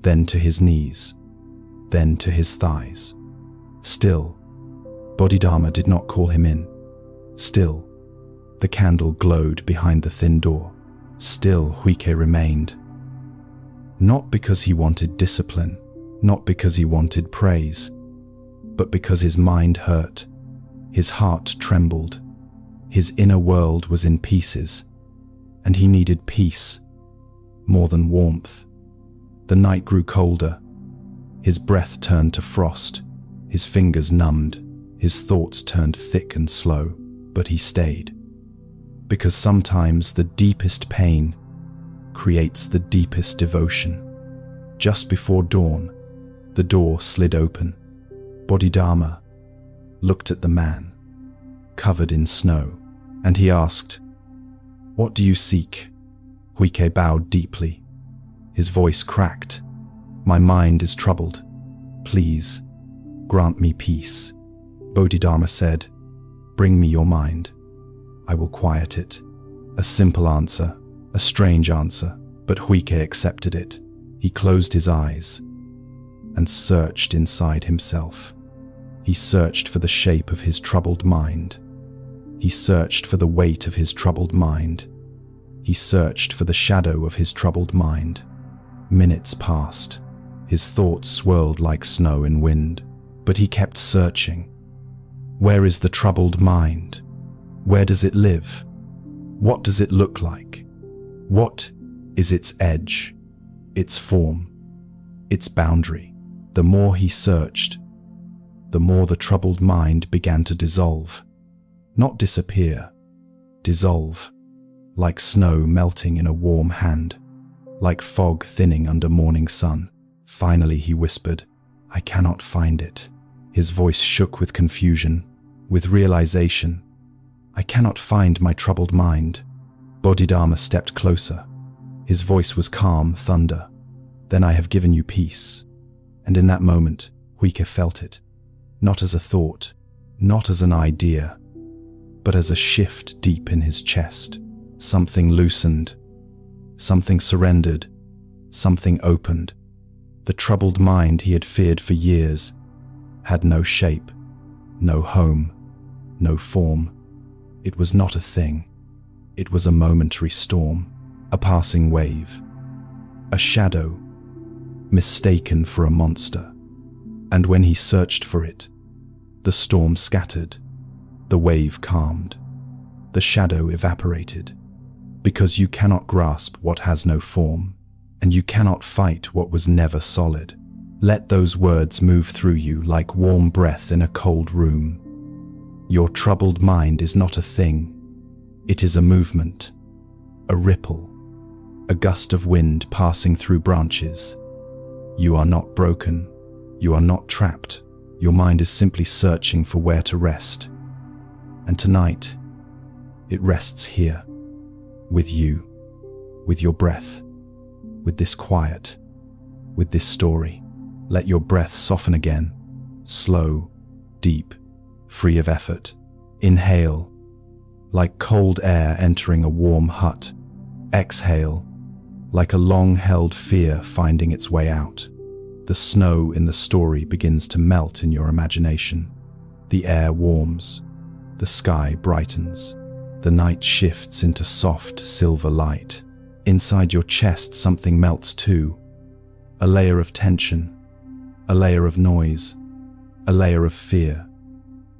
then to his knees, then to his thighs. Still, Bodhidharma did not call him in. Still, the candle glowed behind the thin door. Still, Huike remained. Not because he wanted discipline, not because he wanted praise, but because his mind hurt, his heart trembled, his inner world was in pieces, and he needed peace more than warmth. The night grew colder. His breath turned to frost, his fingers numbed, his thoughts turned thick and slow, but he stayed. Because sometimes the deepest pain creates the deepest devotion. Just before dawn, the door slid open. Bodhidharma looked at the man, covered in snow, and he asked, "What do you seek?" Huike bowed deeply. His voice cracked. "My mind is troubled. Please, grant me peace." Bodhidharma said, "Bring me your mind. I will quiet it." A simple answer, a strange answer, but Huike accepted it. He closed his eyes and searched inside himself. He searched for the shape of his troubled mind. He searched for the weight of his troubled mind. He searched for the shadow of his troubled mind. Minutes passed. His thoughts swirled like snow in wind, but he kept searching. Where is the troubled mind? Where does it live? What does it look like? What is its edge, its form? its boundary. The more he searched, the more the troubled mind began to dissolve. Not disappear, dissolve, like snow melting in a warm hand, like fog thinning under morning sun. Finally he whispered, "I cannot find it." His voice shook with confusion, with realization. "I cannot find my troubled mind." Bodhidharma stepped closer. His voice was calm thunder. "Then I have given you peace." And in that moment, Huike felt it. Not as a thought, not as an idea, but as a shift deep in his chest. Something loosened, something surrendered, something opened. The troubled mind he had feared for years had no shape, no home, no form. It was not a thing. It was a momentary storm, a passing wave, a shadow, mistaken for a monster. And when he searched for it, the storm scattered, the wave calmed, the shadow evaporated. Because you cannot grasp what has no form, and you cannot fight what was never solid. Let those words move through you like warm breath in a cold room. Your troubled mind is not a thing. It is a movement, a ripple, a gust of wind passing through branches. You are not broken. You are not trapped. Your mind is simply searching for where to rest. And tonight, it rests here, with you, with your breath, with this quiet, with this story. Let your breath soften again, slow, deep, free of effort. Inhale, like cold air entering a warm hut. Exhale, like a long-held fear finding its way out. The snow in the story begins to melt in your imagination. The air warms, the sky brightens, the night shifts into soft silver light. Inside your chest something melts too, a layer of tension, a layer of noise, a layer of fear,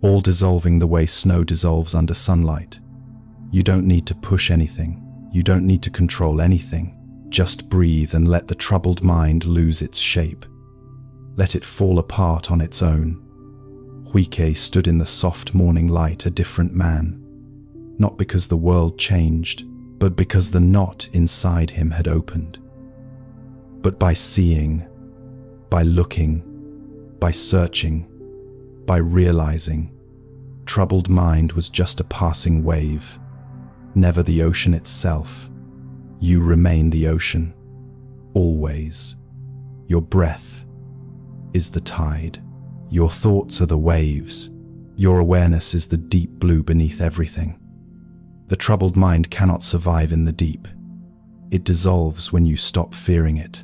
all dissolving the way snow dissolves under sunlight. You don't need to push anything. You don't need to control anything. Just breathe and let the troubled mind lose its shape. Let it fall apart on its own. Huike stood in the soft morning light a different man, not because the world changed, but because the knot inside him had opened. But by seeing, by looking, by searching, by realizing, troubled mind was just a passing wave, never the ocean itself. You remain the ocean, always. Your breath is the tide. Your thoughts are the waves. Your awareness is the deep blue beneath everything. The troubled mind cannot survive in the deep. It dissolves when you stop fearing it.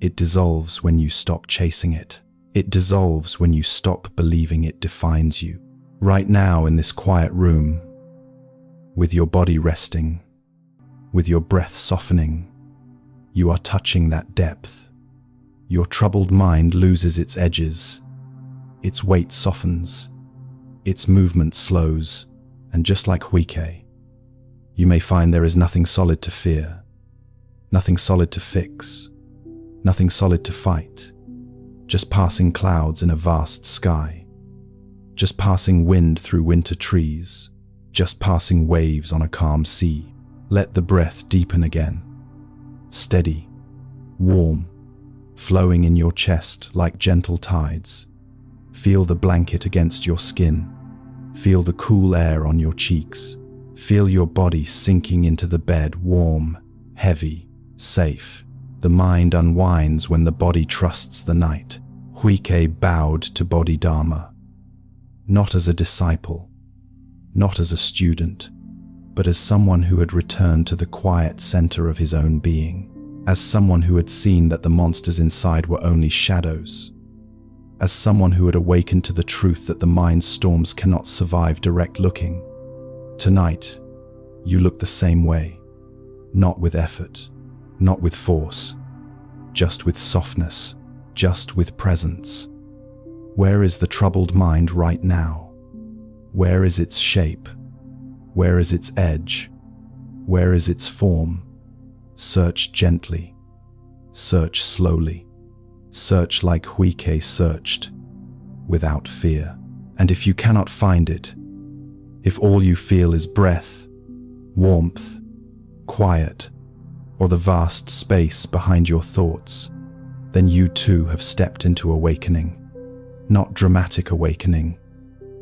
It dissolves when you stop chasing it. It dissolves when you stop believing it defines you. Right now in this quiet room, with your body resting, with your breath softening, you are touching that depth. Your troubled mind loses its edges. Its weight softens. Its movement slows. And just like Huike, you may find there is nothing solid to fear, nothing solid to fix, nothing solid to fight, just passing clouds in a vast sky, just passing wind through winter trees, just passing waves on a calm sea. Let the breath deepen again, steady, warm, flowing in your chest like gentle tides. Feel the blanket against your skin. Feel the cool air on your cheeks. Feel your body sinking into the bed, warm, heavy, safe. The mind unwinds when the body trusts the night. Huike bowed to Bodhidharma, not as a disciple, not as a student, but as someone who had returned to the quiet center of his own being, as someone who had seen that the monsters inside were only shadows, as someone who had awakened to the truth that the mind's storms cannot survive direct looking. Tonight, you look the same way, not with effort, not with force, just with softness, just with presence. Where is the troubled mind right now? Where is its shape? Where is its edge? Where is its form? Search gently. Search slowly. Search like Huike searched, without fear. And if you cannot find it, if all you feel is breath, warmth, quiet, or the vast space behind your thoughts, then you too have stepped into awakening. Not dramatic awakening,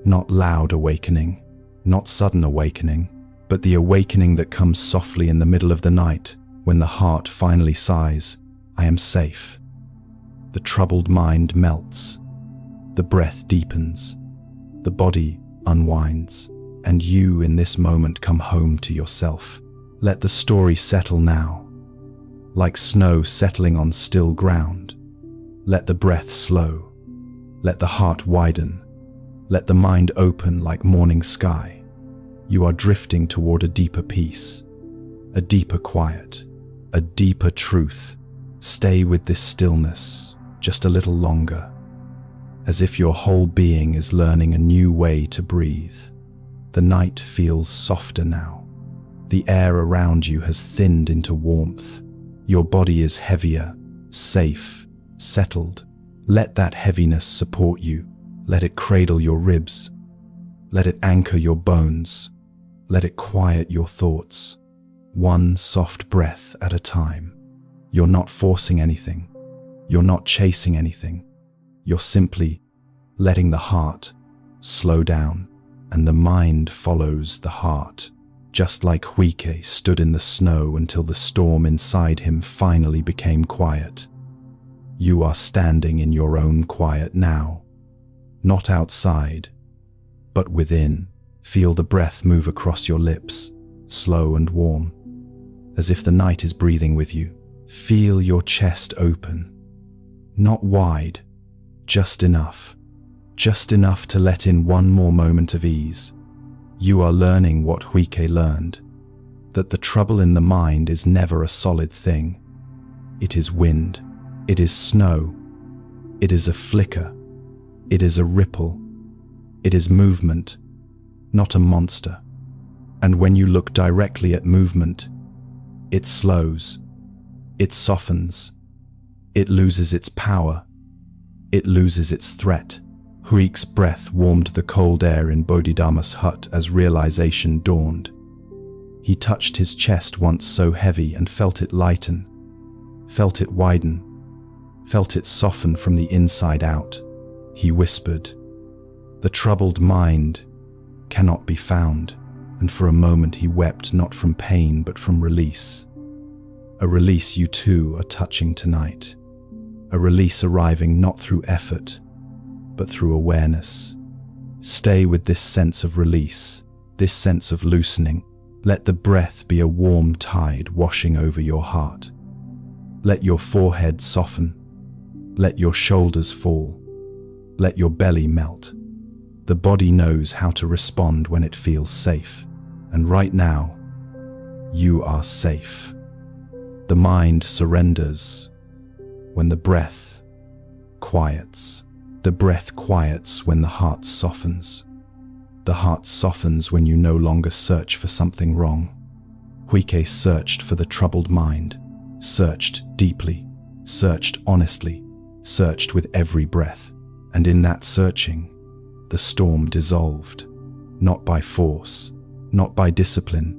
not loud awakening, not sudden awakening, but the awakening that comes softly in the middle of the night when the heart finally sighs, "I am safe." The troubled mind melts, the breath deepens, the body unwinds, and you in this moment come home to yourself. Let the story settle now, like snow settling on still ground. Let the breath slow, let the heart widen, let the mind open like morning sky. You are drifting toward a deeper peace, a deeper quiet, a deeper truth. Stay with this stillness just a little longer, as if your whole being is learning a new way to breathe. The night feels softer now. The air around you has thinned into warmth. Your body is heavier, safe, settled. Let that heaviness support you. Let it cradle your ribs. Let it anchor your bones. Let it quiet your thoughts. One soft breath at a time. You're not forcing anything. You're not chasing anything. You're simply letting the heart slow down, and the mind follows the heart. Just like Huike stood in the snow until the storm inside him finally became quiet. You are standing in your own quiet now. Not outside, but within. Feel the breath move across your lips, slow and warm, as if the night is breathing with you. Feel your chest open. Not wide, just enough to let in one more moment of ease. You are learning what Huike learned, that the trouble in the mind is never a solid thing. It is wind, it is snow, it is a flicker, it is a ripple, it is movement, not a monster. And when you look directly at movement, it slows, it softens, it loses its power, it loses its threat. Huike's breath warmed the cold air in Bodhidharma's hut as realization dawned. He touched his chest once so heavy and felt it lighten, felt it widen, felt it soften from the inside out. He whispered, "The troubled mind cannot be found," and for a moment he wept not from pain but from release. A release you too are touching tonight. A release arriving not through effort, but through awareness. Stay with this sense of release, this sense of loosening. Let the breath be a warm tide washing over your heart. Let your forehead soften. Let your shoulders fall. Let your belly melt. The body knows how to respond when it feels safe. And right now, you are safe. The mind surrenders when the breath quiets. The breath quiets when the heart softens. The heart softens when you no longer search for something wrong. Huike searched for the troubled mind, searched deeply, searched honestly, searched with every breath. And in that searching, the storm dissolved, not by force, not by discipline,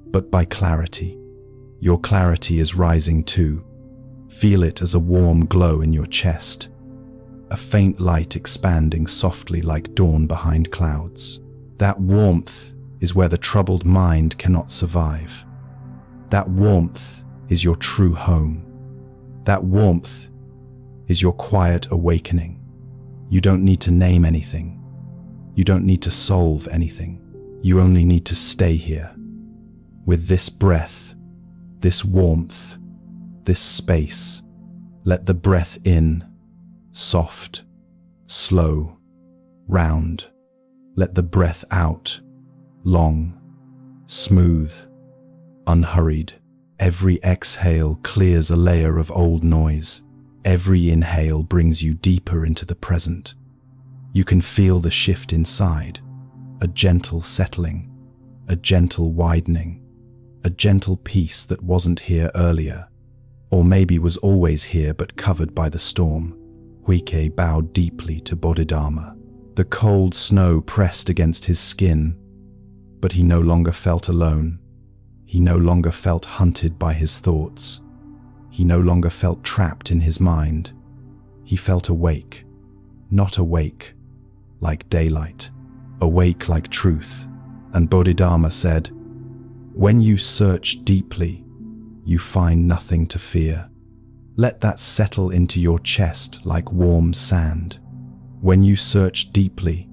but by clarity. Your clarity is rising too. Feel it as a warm glow in your chest. A faint light expanding softly like dawn behind clouds. That warmth is where the troubled mind cannot survive. That warmth is your true home. That warmth is your quiet awakening. You don't need to name anything. You don't need to solve anything. You only need to stay here. With this breath, this warmth, this space. Let the breath in, soft, slow, round. Let the breath out, long, smooth, unhurried. Every exhale clears a layer of old noise. Every inhale brings you deeper into the present. You can feel the shift inside, a gentle settling, a gentle widening, a gentle peace that wasn't here earlier. or maybe was always here but covered by the storm. Huike bowed deeply to Bodhidharma. The cold snow pressed against his skin, but he no longer felt alone. He no longer felt hunted by his thoughts. He no longer felt trapped in his mind. He felt awake, not awake like daylight, awake like truth. And Bodhidharma said, "When you search deeply, you find nothing to fear. Let that settle into your chest like warm sand. When you search deeply,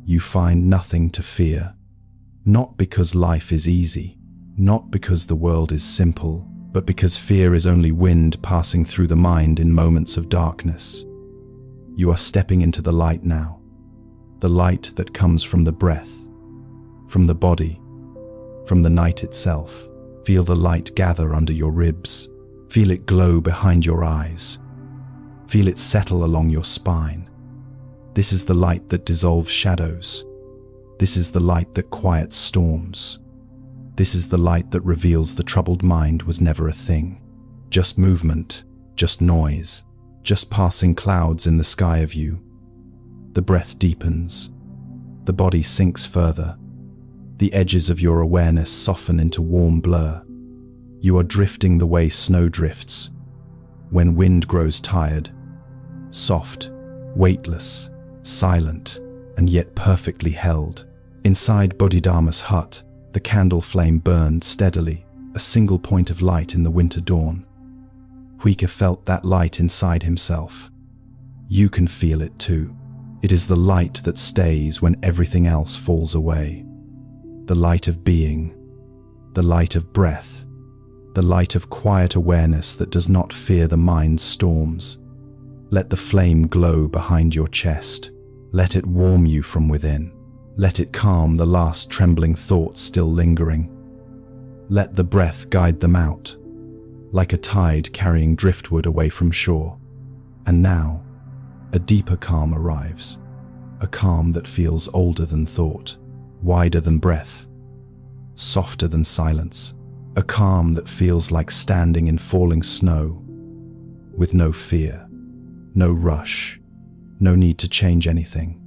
you find nothing to fear. Not because life is easy, not because the world is simple, but because fear is only wind passing through the mind in moments of darkness. You are stepping into the light now, the light that comes from the breath, from the body, from the night itself. Feel the light gather under your ribs. Feel it glow behind your eyes. Feel it settle along your spine. This is the light that dissolves shadows. This is the light that quiets storms. This is the light that reveals the troubled mind was never a thing. Just movement, just noise, just passing clouds in the sky of you. The breath deepens. The body sinks further. The edges of your awareness soften into warm blur. You are drifting the way snow drifts, when wind grows tired, soft, weightless, silent, and yet perfectly held. Inside Bodhidharma's hut, the candle flame burned steadily, a single point of light in the winter dawn. Huike felt that light inside himself. You can feel it too. It is the light that stays when everything else falls away. The light of being, the light of breath, the light of quiet awareness that does not fear the mind's storms. Let the flame glow behind your chest. Let it warm you from within. Let it calm the last trembling thoughts still lingering. Let the breath guide them out, like a tide carrying driftwood away from shore. And now, a deeper calm arrives, a calm that feels older than thought, wider than breath, softer than silence, a calm that feels like standing in falling snow, with no fear, no rush, no need to change anything.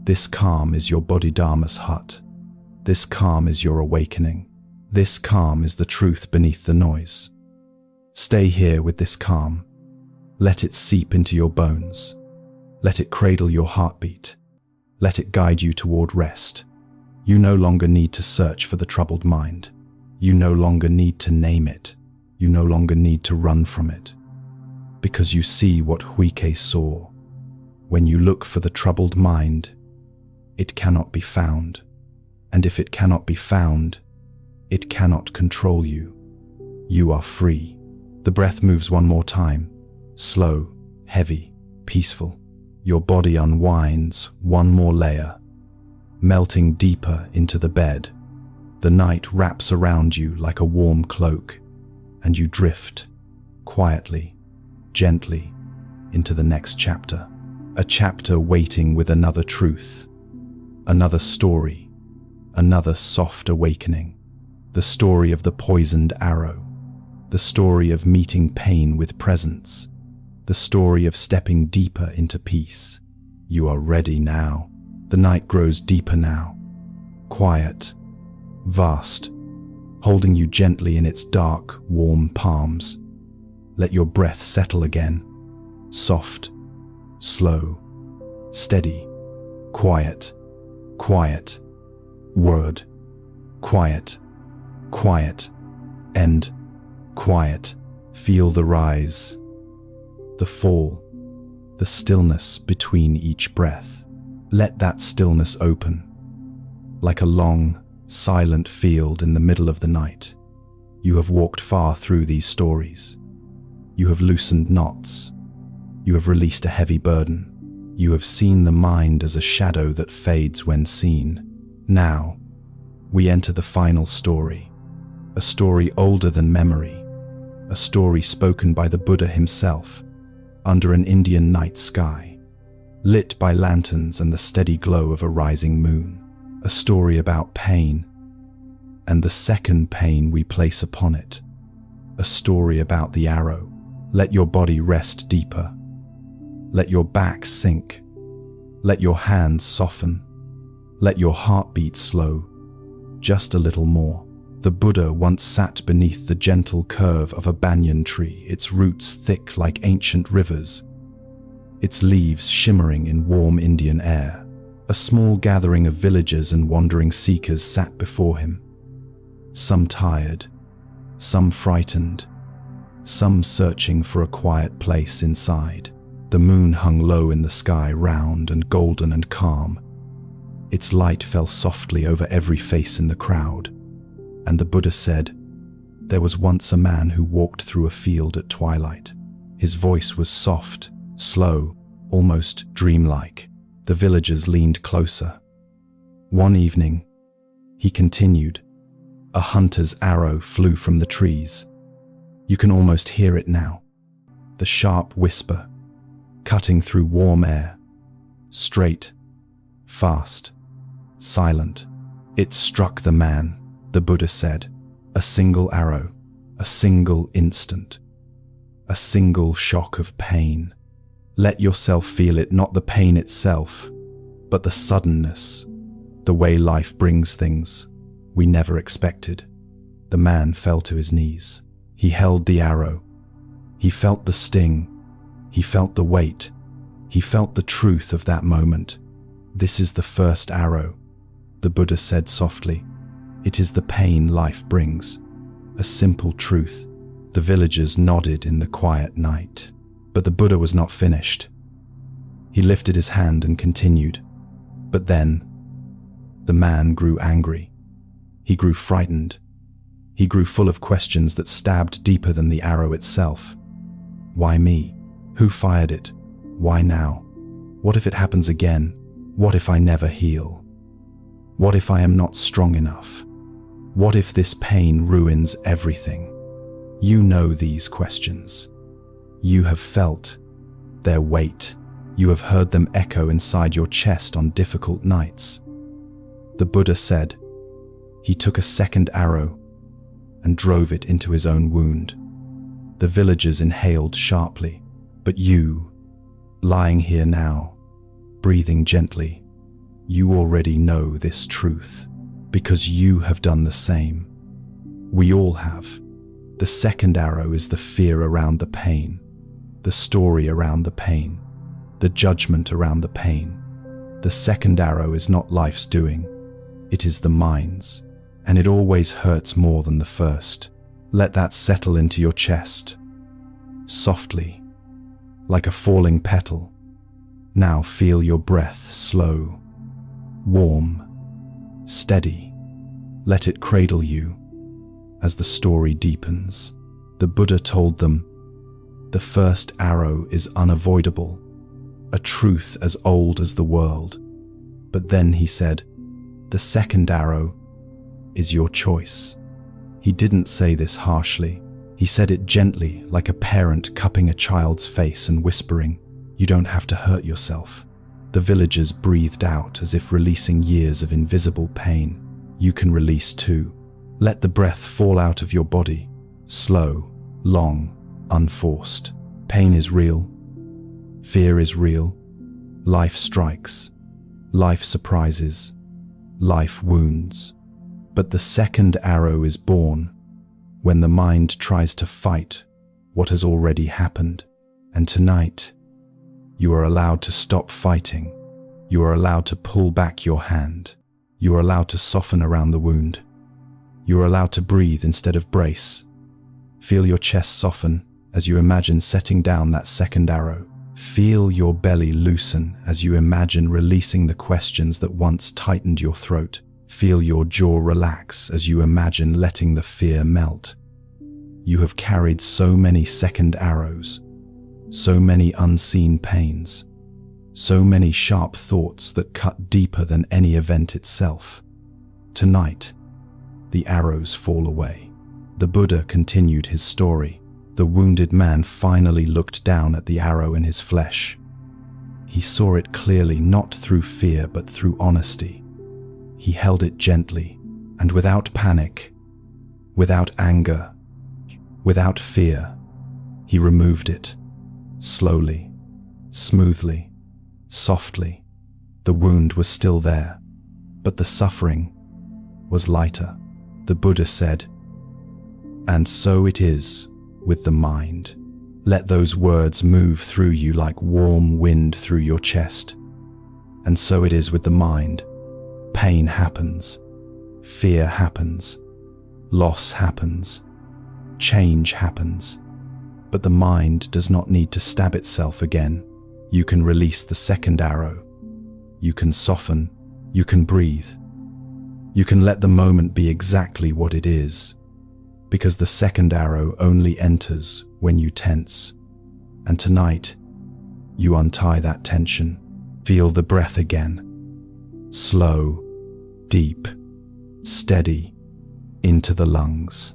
This calm is your Bodhidharma's hut. This calm is your awakening. This calm is the truth beneath the noise. Stay here with this calm. Let it seep into your bones. Let it cradle your heartbeat. Let it guide you toward rest. You no longer need to search for the troubled mind. You no longer need to name it. You no longer need to run from it. Because you see what Huike saw. When you look for the troubled mind, it cannot be found. And if it cannot be found, it cannot control you. You are free. The breath moves one more time. Slow, heavy, peaceful. Your body unwinds one more layer, melting deeper into the bed. The night wraps around you like a warm cloak, and you drift, quietly, gently, into the next chapter. A chapter waiting with another truth, another story, another soft awakening. The story of the poisoned arrow, the story of meeting pain with presence, the story of stepping deeper into peace. You are ready now. The night grows deeper now, quiet, vast, holding you gently in its dark, warm palms. Let your breath settle again, soft, slow, steady, quiet, quiet, word, quiet, quiet, end, quiet. Feel the rise, the fall, the stillness between each breath. Let that stillness open, like a long, silent field in the middle of the night. You have walked far through these stories. You have loosened knots. You have released a heavy burden. You have seen the mind as a shadow that fades when seen. Now, we enter the final story, a story older than memory, a story spoken by the Buddha himself, under an Indian night sky, lit by lanterns and the steady glow of a rising moon. A story about pain, and the second pain we place upon it. A story about the arrow, Let your body rest deeper. Let your back sink. Let your hands soften. Let your heartbeat slow. Just a little more. The Buddha once sat beneath the gentle curve of a banyan tree, its roots thick like ancient rivers, its leaves shimmering in warm Indian air. A small gathering of villagers and wandering seekers sat before him. Some tired, some frightened, some searching for a quiet place inside. The moon hung low in the sky, round and golden and calm. Its light fell softly over every face in the crowd. And the Buddha said, "There was once a man who walked through a field at twilight. His voice was soft, slow, almost dreamlike." The villagers leaned closer. One evening, he continued, a hunter's arrow flew from the trees. You can almost hear it now. The sharp whisper, cutting through warm air. Straight, fast, silent. It struck the man, the Buddha said. A single arrow, a single instant, a single shock of pain. Let yourself feel it, not the pain itself, but the suddenness, the way life brings things we never expected. The man fell to his knees. He held the arrow. He felt the sting. He felt the weight. He felt the truth of that moment. "This is the first arrow," the Buddha said softly. "It is the pain life brings." A simple truth. The villagers nodded in the quiet night. But the Buddha was not finished. He lifted his hand and continued. But then, the man grew angry. He grew frightened. He grew full of questions that stabbed deeper than the arrow itself. Why me? Who fired it? Why now? What if it happens again? What if I never heal? What if I am not strong enough? What if this pain ruins everything? You know these questions. You have felt their weight. You have heard them echo inside your chest on difficult nights. The Buddha said. He took a second arrow and drove it into his own wound. The villagers inhaled sharply. But you, lying here now, breathing gently, you already know this truth, because you have done the same. We all have. The second arrow is the fear around the pain, the story around the pain, the judgment around the pain. The second arrow is not life's doing, it is the mind's, and it always hurts more than the first. Let that settle into your chest, softly, like a falling petal. Now feel your breath slow, warm, steady. Let it cradle you as the story deepens. The Buddha told them, the first arrow is unavoidable, a truth as old as the world. But then he said, the second arrow is your choice. He didn't say this harshly. He said it gently, like a parent cupping a child's face and whispering, you don't have to hurt yourself. The villagers breathed out as if releasing years of invisible pain. You can release too. Let the breath fall out of your body, slow, long, unforced. Pain is real. Fear is real. Life strikes. Life surprises. Life wounds. But the second arrow is born when the mind tries to fight what has already happened. And tonight, you are allowed to stop fighting. You are allowed to pull back your hand. You are allowed to soften around the wound. You are allowed to breathe instead of brace. Feel your chest soften as you imagine setting down that second arrow. Feel your belly loosen as you imagine releasing the questions that once tightened your throat. Feel your jaw relax as you imagine letting the fear melt. You have carried so many second arrows, so many unseen pains, so many sharp thoughts that cut deeper than any event itself. Tonight, the arrows fall away. The Buddha continued his story. The wounded man finally looked down at the arrow in his flesh. He saw it clearly, not through fear, but through honesty. He held it gently, and without panic, without anger, without fear. He removed it, slowly, smoothly, softly. The wound was still there, but the suffering was lighter. The Buddha said, "And so it is with the mind." Let those words move through you like warm wind through your chest. And so it is with the mind. Pain happens, fear happens, loss happens, change happens. But the mind does not need to stab itself again. You can release the second arrow. You can soften, you can breathe. You can let the moment be exactly what it is, because the second arrow only enters when you tense. And tonight, you untie that tension. Feel the breath again. Slow, deep, steady, into the lungs.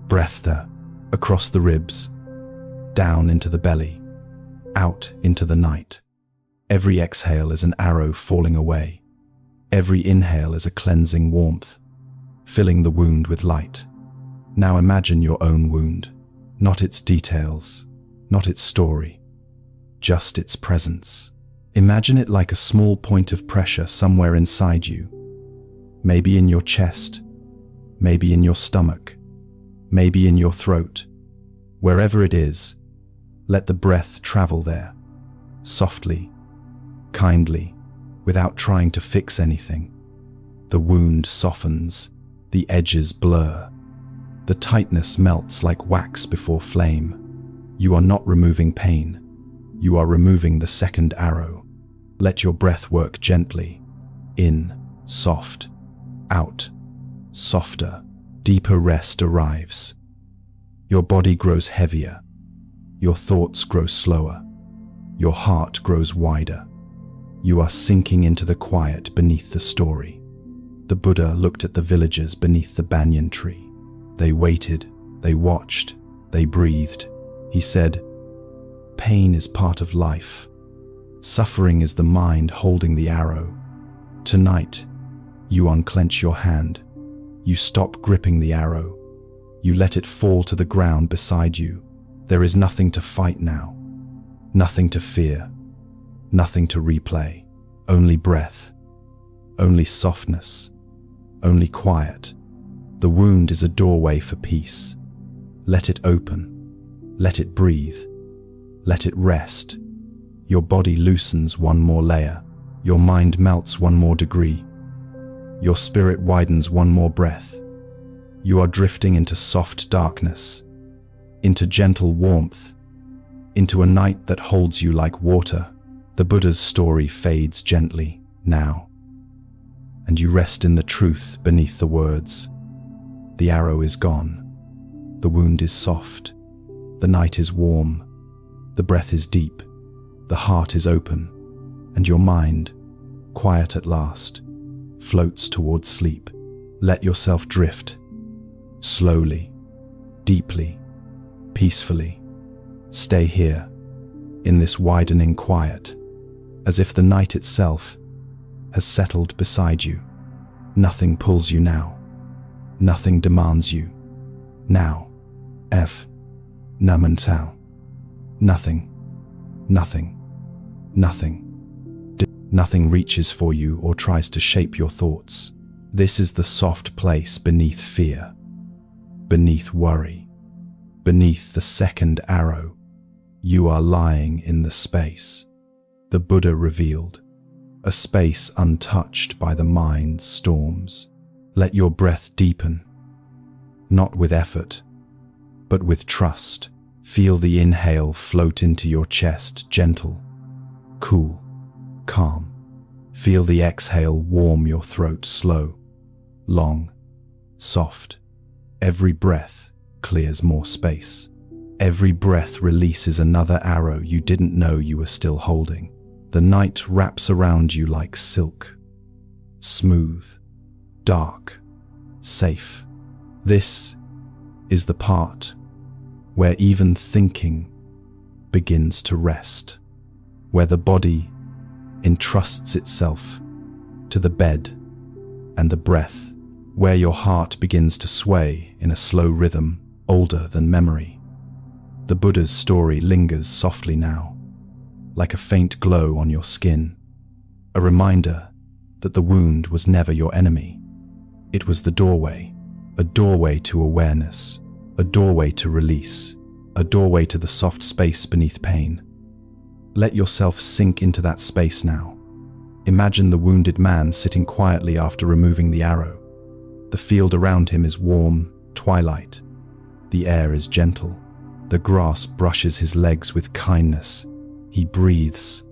Breath there, across the ribs, down into the belly, out into the night. Every exhale is an arrow falling away. Every inhale is a cleansing warmth, filling the wound with light. Now imagine your own wound, not its details, not its story, just its presence. Imagine it like a small point of pressure somewhere inside you, maybe in your chest, maybe in your stomach, maybe in your throat. Wherever it is, let the breath travel there, softly, kindly, without trying to fix anything. The wound softens, the edges blur. The tightness melts like wax before flame. You are not removing pain. You are removing the second arrow. Let your breath work gently. In, soft. Out, softer. Deeper rest arrives. Your body grows heavier. Your thoughts grow slower. Your heart grows wider. You are sinking into the quiet beneath the story. The Buddha looked at the villagers beneath the banyan tree. They waited, they watched, they breathed. He said, "Pain is part of life. Suffering is the mind holding the arrow. Tonight, you unclench your hand. You stop gripping the arrow. You let it fall to the ground beside you. There is nothing to fight now, nothing to fear, nothing to replay. Only breath, only softness, only quiet. The wound is a doorway for peace. Let it open, let it breathe, let it rest. Your body loosens one more layer. Your mind melts one more degree. Your spirit widens one more breath. You are drifting into soft darkness, into gentle warmth, into a night that holds you like water. The Buddha's story fades gently now, and you rest in the truth beneath the words. The arrow is gone. The wound is soft. The night is warm. The breath is deep. The heart is open. And your mind, quiet at last, floats towards sleep. Let yourself drift. Slowly, deeply, peacefully. Stay here, in this widening quiet, as if the night itself has settled beside you. Nothing pulls you now. Nothing demands you. Now. F. Namentao. Nothing. Nothing. Nothing. Nothing reaches for you or tries to shape your thoughts. This is the soft place beneath fear, beneath worry, beneath the second arrow. You are lying in the space the Buddha revealed, a space untouched by the mind's storms. Let your breath deepen, not with effort, but with trust. Feel the inhale float into your chest, gentle, cool, calm. Feel the exhale warm your throat, slow, long, soft. Every breath clears more space. Every breath releases another arrow you didn't know you were still holding. The night wraps around you like silk, smooth, dark, safe. This is the part where even thinking begins to rest, where the body entrusts itself to the bed and the breath, where your heart begins to sway in a slow rhythm older than memory. The Buddha's story lingers softly now, like a faint glow on your skin, a reminder that the wound was never your enemy. It was the doorway, a doorway to awareness, a doorway to release, a doorway to the soft space beneath pain. Let yourself sink into that space now. Imagine the wounded man sitting quietly after removing the arrow. The field around him is warm, twilight. The air is gentle. The grass brushes his legs with kindness. He breathes,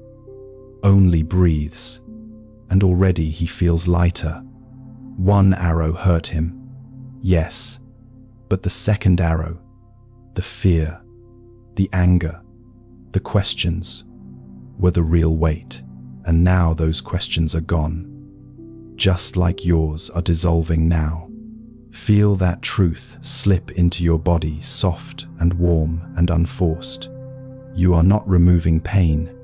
only breathes, and already he feels lighter. One arrow hurt him, yes, but the second arrow, the fear, the anger, the questions, were the real weight, and now those questions are gone. Just like yours are dissolving now. Feel that truth slip into your body, soft and warm and unforced. You are not removing pain.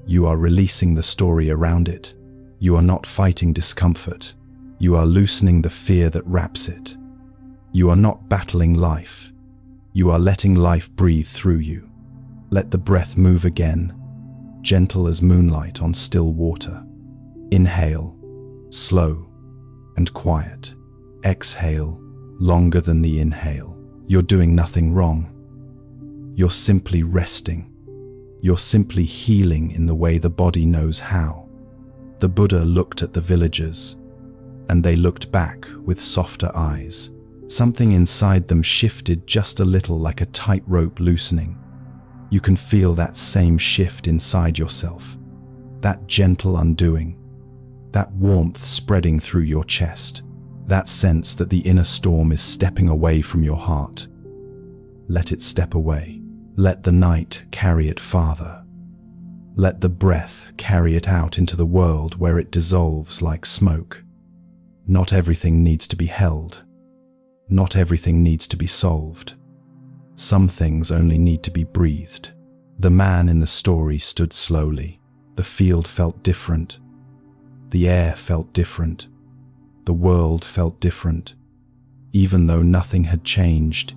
You are releasing the story around it. You are not fighting discomfort. You are loosening the fear that wraps it. You are not battling life. You are letting life breathe through you. Let the breath move again, gentle as moonlight on still water. Inhale, slow and quiet. Exhale, longer than the inhale. You're doing nothing wrong. You're simply resting. You're simply healing in the way the body knows how. The Buddha looked at the villagers, and they looked back with softer eyes. Something inside them shifted just a little, like a tight rope loosening. You can feel that same shift inside yourself, that gentle undoing, that warmth spreading through your chest, that sense that the inner storm is stepping away from your heart. Let it step away. Let the night carry it farther. Let the breath carry it out into the world where it dissolves like smoke. Not everything needs to be held. Not everything needs to be solved. Some things only need to be breathed. The man in the story stood slowly. The field felt different. The air felt different. The world felt different. Even though nothing had changed,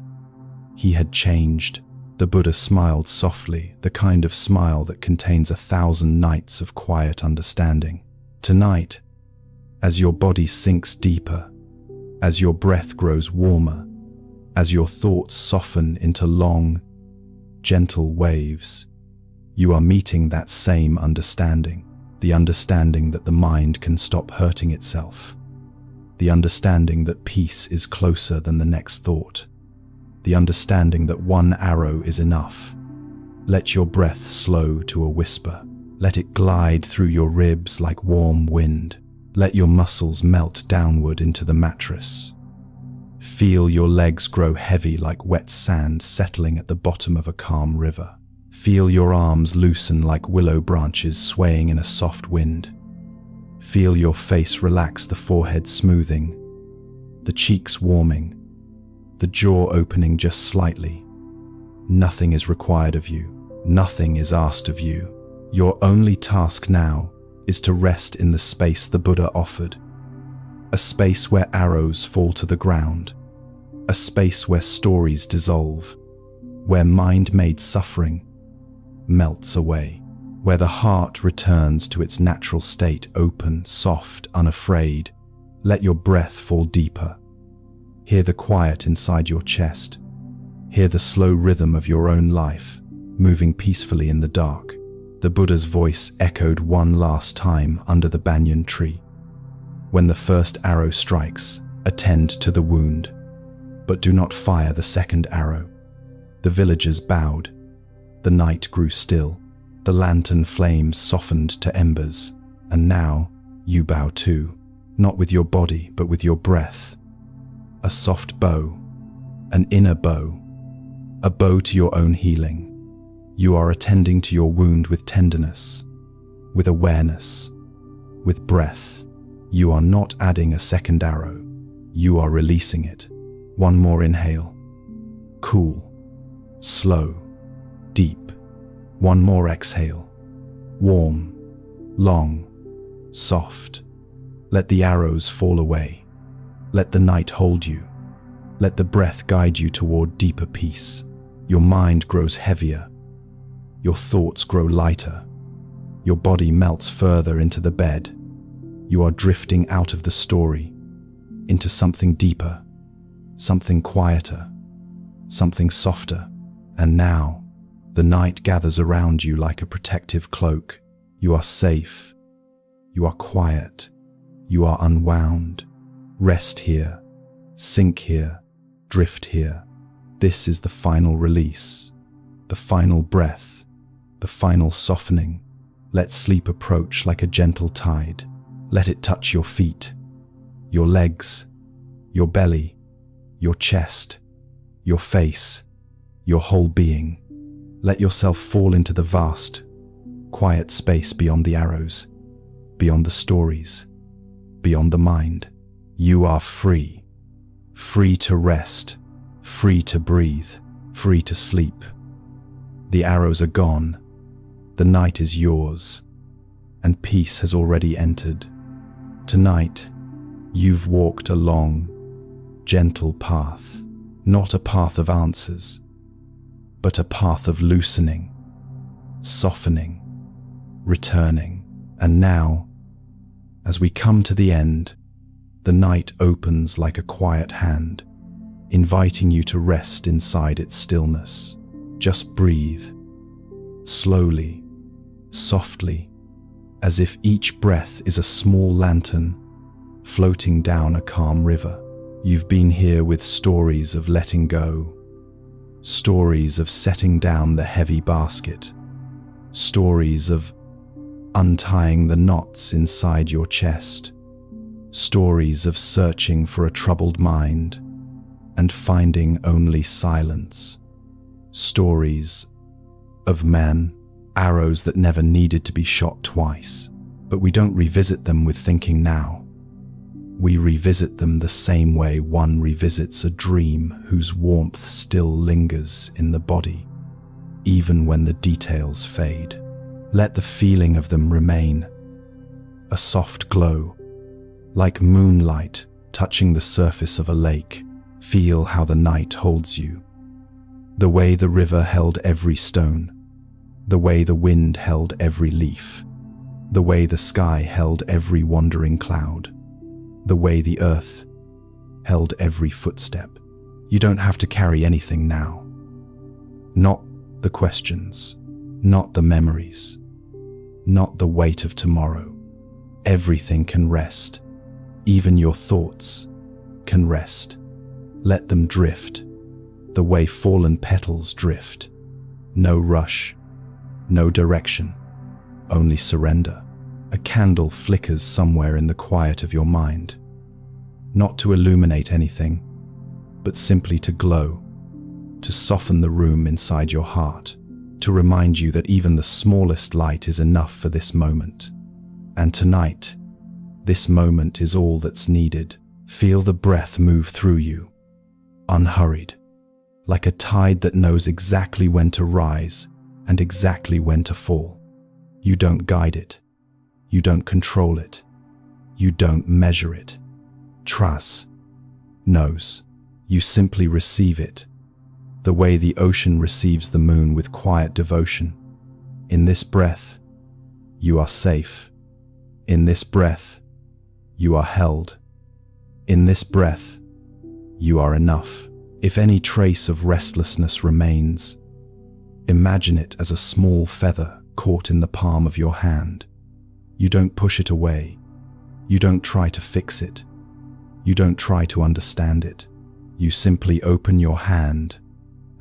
he had changed. The Buddha smiled softly, the kind of smile that contains 1,000 nights of quiet understanding. Tonight, as your body sinks deeper, as your breath grows warmer, as your thoughts soften into long, gentle waves, you are meeting that same understanding, the understanding that the mind can stop hurting itself, the understanding that peace is closer than the next thought, the understanding that one arrow is enough. Let your breath slow to a whisper. Let it glide through your ribs like warm wind. Let your muscles melt downward into the mattress. Feel your legs grow heavy like wet sand settling at the bottom of a calm river. Feel your arms loosen like willow branches swaying in a soft wind. Feel your face relax, the forehead smoothing, the cheeks warming, the jaw opening just slightly. Nothing is required of you. Nothing is asked of you. Your only task now is to rest in the space the Buddha offered. A space where arrows fall to the ground. A space where stories dissolve. Where mind-made suffering melts away. Where the heart returns to its natural state, open, soft, unafraid. Let your breath fall deeper. Hear the quiet inside your chest. Hear the slow rhythm of your own life, moving peacefully in the dark. The Buddha's voice echoed one last time under the banyan tree. When the first arrow strikes, attend to the wound, but do not fire the second arrow. The villagers bowed. The night grew still. The lantern flames softened to embers. And now, you bow too, not with your body, but with your breath. A soft bow, an inner bow, a bow to your own healing. You are attending to your wound with tenderness, with awareness, with breath. You are not adding a second arrow. You are releasing it. One more inhale. Cool, slow, deep. One more exhale. Warm, long, soft. Let the arrows fall away. Let the night hold you. Let the breath guide you toward deeper peace. Your mind grows heavier. Your thoughts grow lighter. Your body melts further into the bed. You are drifting out of the story, into something deeper, something quieter, something softer. And now, the night gathers around you like a protective cloak. You are safe. You are quiet. You are unwound. Rest here. Sink here. Drift here. This is the final release, the final breath, the final softening. Let sleep approach like a gentle tide. Let it touch your feet, your legs, your belly, your chest, your face, your whole being. Let yourself fall into the vast, quiet space beyond the arrows, beyond the stories, beyond the mind. You are free, free to rest, free to breathe, free to sleep. The arrows are gone, the night is yours, and peace has already entered. Tonight, you've walked a long, gentle path, not a path of answers, but a path of loosening, softening, returning. And now, as we come to the end, the night opens like a quiet hand, inviting you to rest inside its stillness. Just breathe, slowly, softly, as if each breath is a small lantern floating down a calm river. You've been here with stories of letting go, stories of setting down the heavy basket, stories of untying the knots inside your chest, stories of searching for a troubled mind and finding only silence, stories of men, arrows that never needed to be shot twice. But we don't revisit them with thinking now. We revisit them the same way one revisits a dream whose warmth still lingers in the body, even when the details fade. Let the feeling of them remain, a soft glow, like moonlight touching the surface of a lake. Feel how the night holds you, the way the river held every stone, the way the wind held every leaf, the way the sky held every wandering cloud, the way the earth held every footstep. You don't have to carry anything now. Not the questions, not the memories, not the weight of tomorrow. Everything can rest. Even your thoughts can rest. Let them drift, the way fallen petals drift. No rush, no direction, only surrender. A candle flickers somewhere in the quiet of your mind, not to illuminate anything, but simply to glow, to soften the room inside your heart, to remind you that even the smallest light is enough for this moment. And tonight, this moment is all that's needed. Feel the breath move through you, unhurried, like a tide that knows exactly when to rise and exactly when to fall. You don't guide it. You don't control it. You don't measure it. Trust knows. You simply receive it, the way the ocean receives the moon with quiet devotion. In this breath, you are safe. In this breath, you are held. In this breath, you are enough. If any trace of restlessness remains, imagine it as a small feather caught in the palm of your hand. You don't push it away. You don't try to fix it. You don't try to understand it. You simply open your hand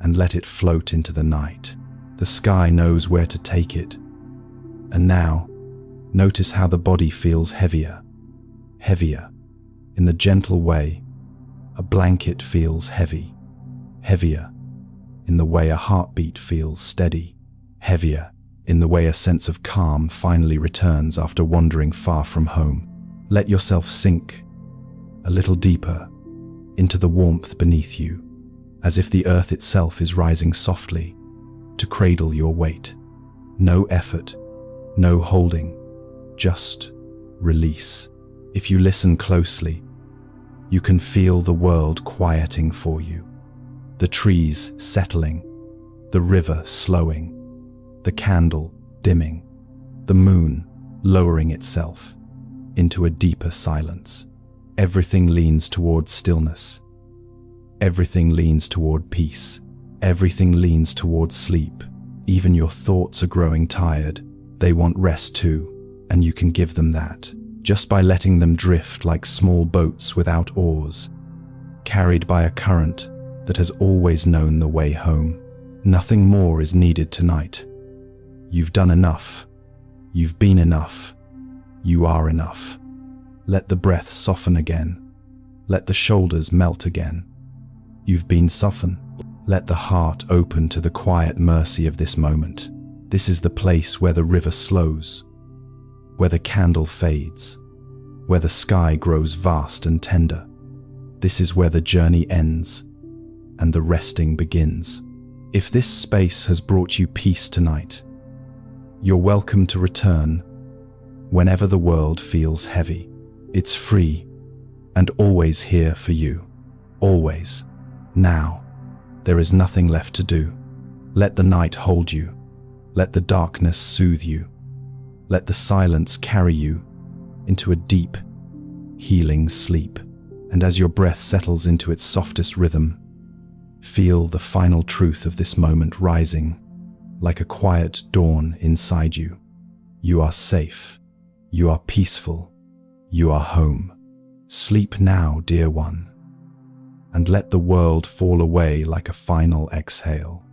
and let it float into the night. The sky knows where to take it. And now, notice how the body feels heavier, heavier. In the gentle way, a blanket feels heavy, heavier. In the way a heartbeat feels steady, heavier. In the way a sense of calm finally returns after wandering far from home. Let yourself sink a little deeper into the warmth beneath you, as if the earth itself is rising softly to cradle your weight. No effort, no holding, just release. If you listen closely, you can feel the world quieting for you. The trees settling, the river slowing, the candle dimming, the moon lowering itself into a deeper silence. Everything leans toward stillness. Everything leans toward peace. Everything leans toward sleep. Even your thoughts are growing tired. They want rest too, and you can give them that, just by letting them drift like small boats without oars, carried by a current that has always known the way home. Nothing more is needed tonight. You've done enough. You've been enough. You are enough. Let the breath soften again. Let the shoulders melt again. You've been softened. Let the heart open to the quiet mercy of this moment. This is the place where the river slows, where the candle fades, where the sky grows vast and tender. This is where the journey ends and the resting begins. If this space has brought you peace tonight, you're welcome to return whenever the world feels heavy. It's free and always here for you. Always. Now, there is nothing left to do. Let the night hold you. Let the darkness soothe you. Let the silence carry you into a deep, healing sleep. And as your breath settles into its softest rhythm, feel the final truth of this moment rising like a quiet dawn inside you. You are safe. You are peaceful. You are home. Sleep now, dear one, and let the world fall away like a final exhale.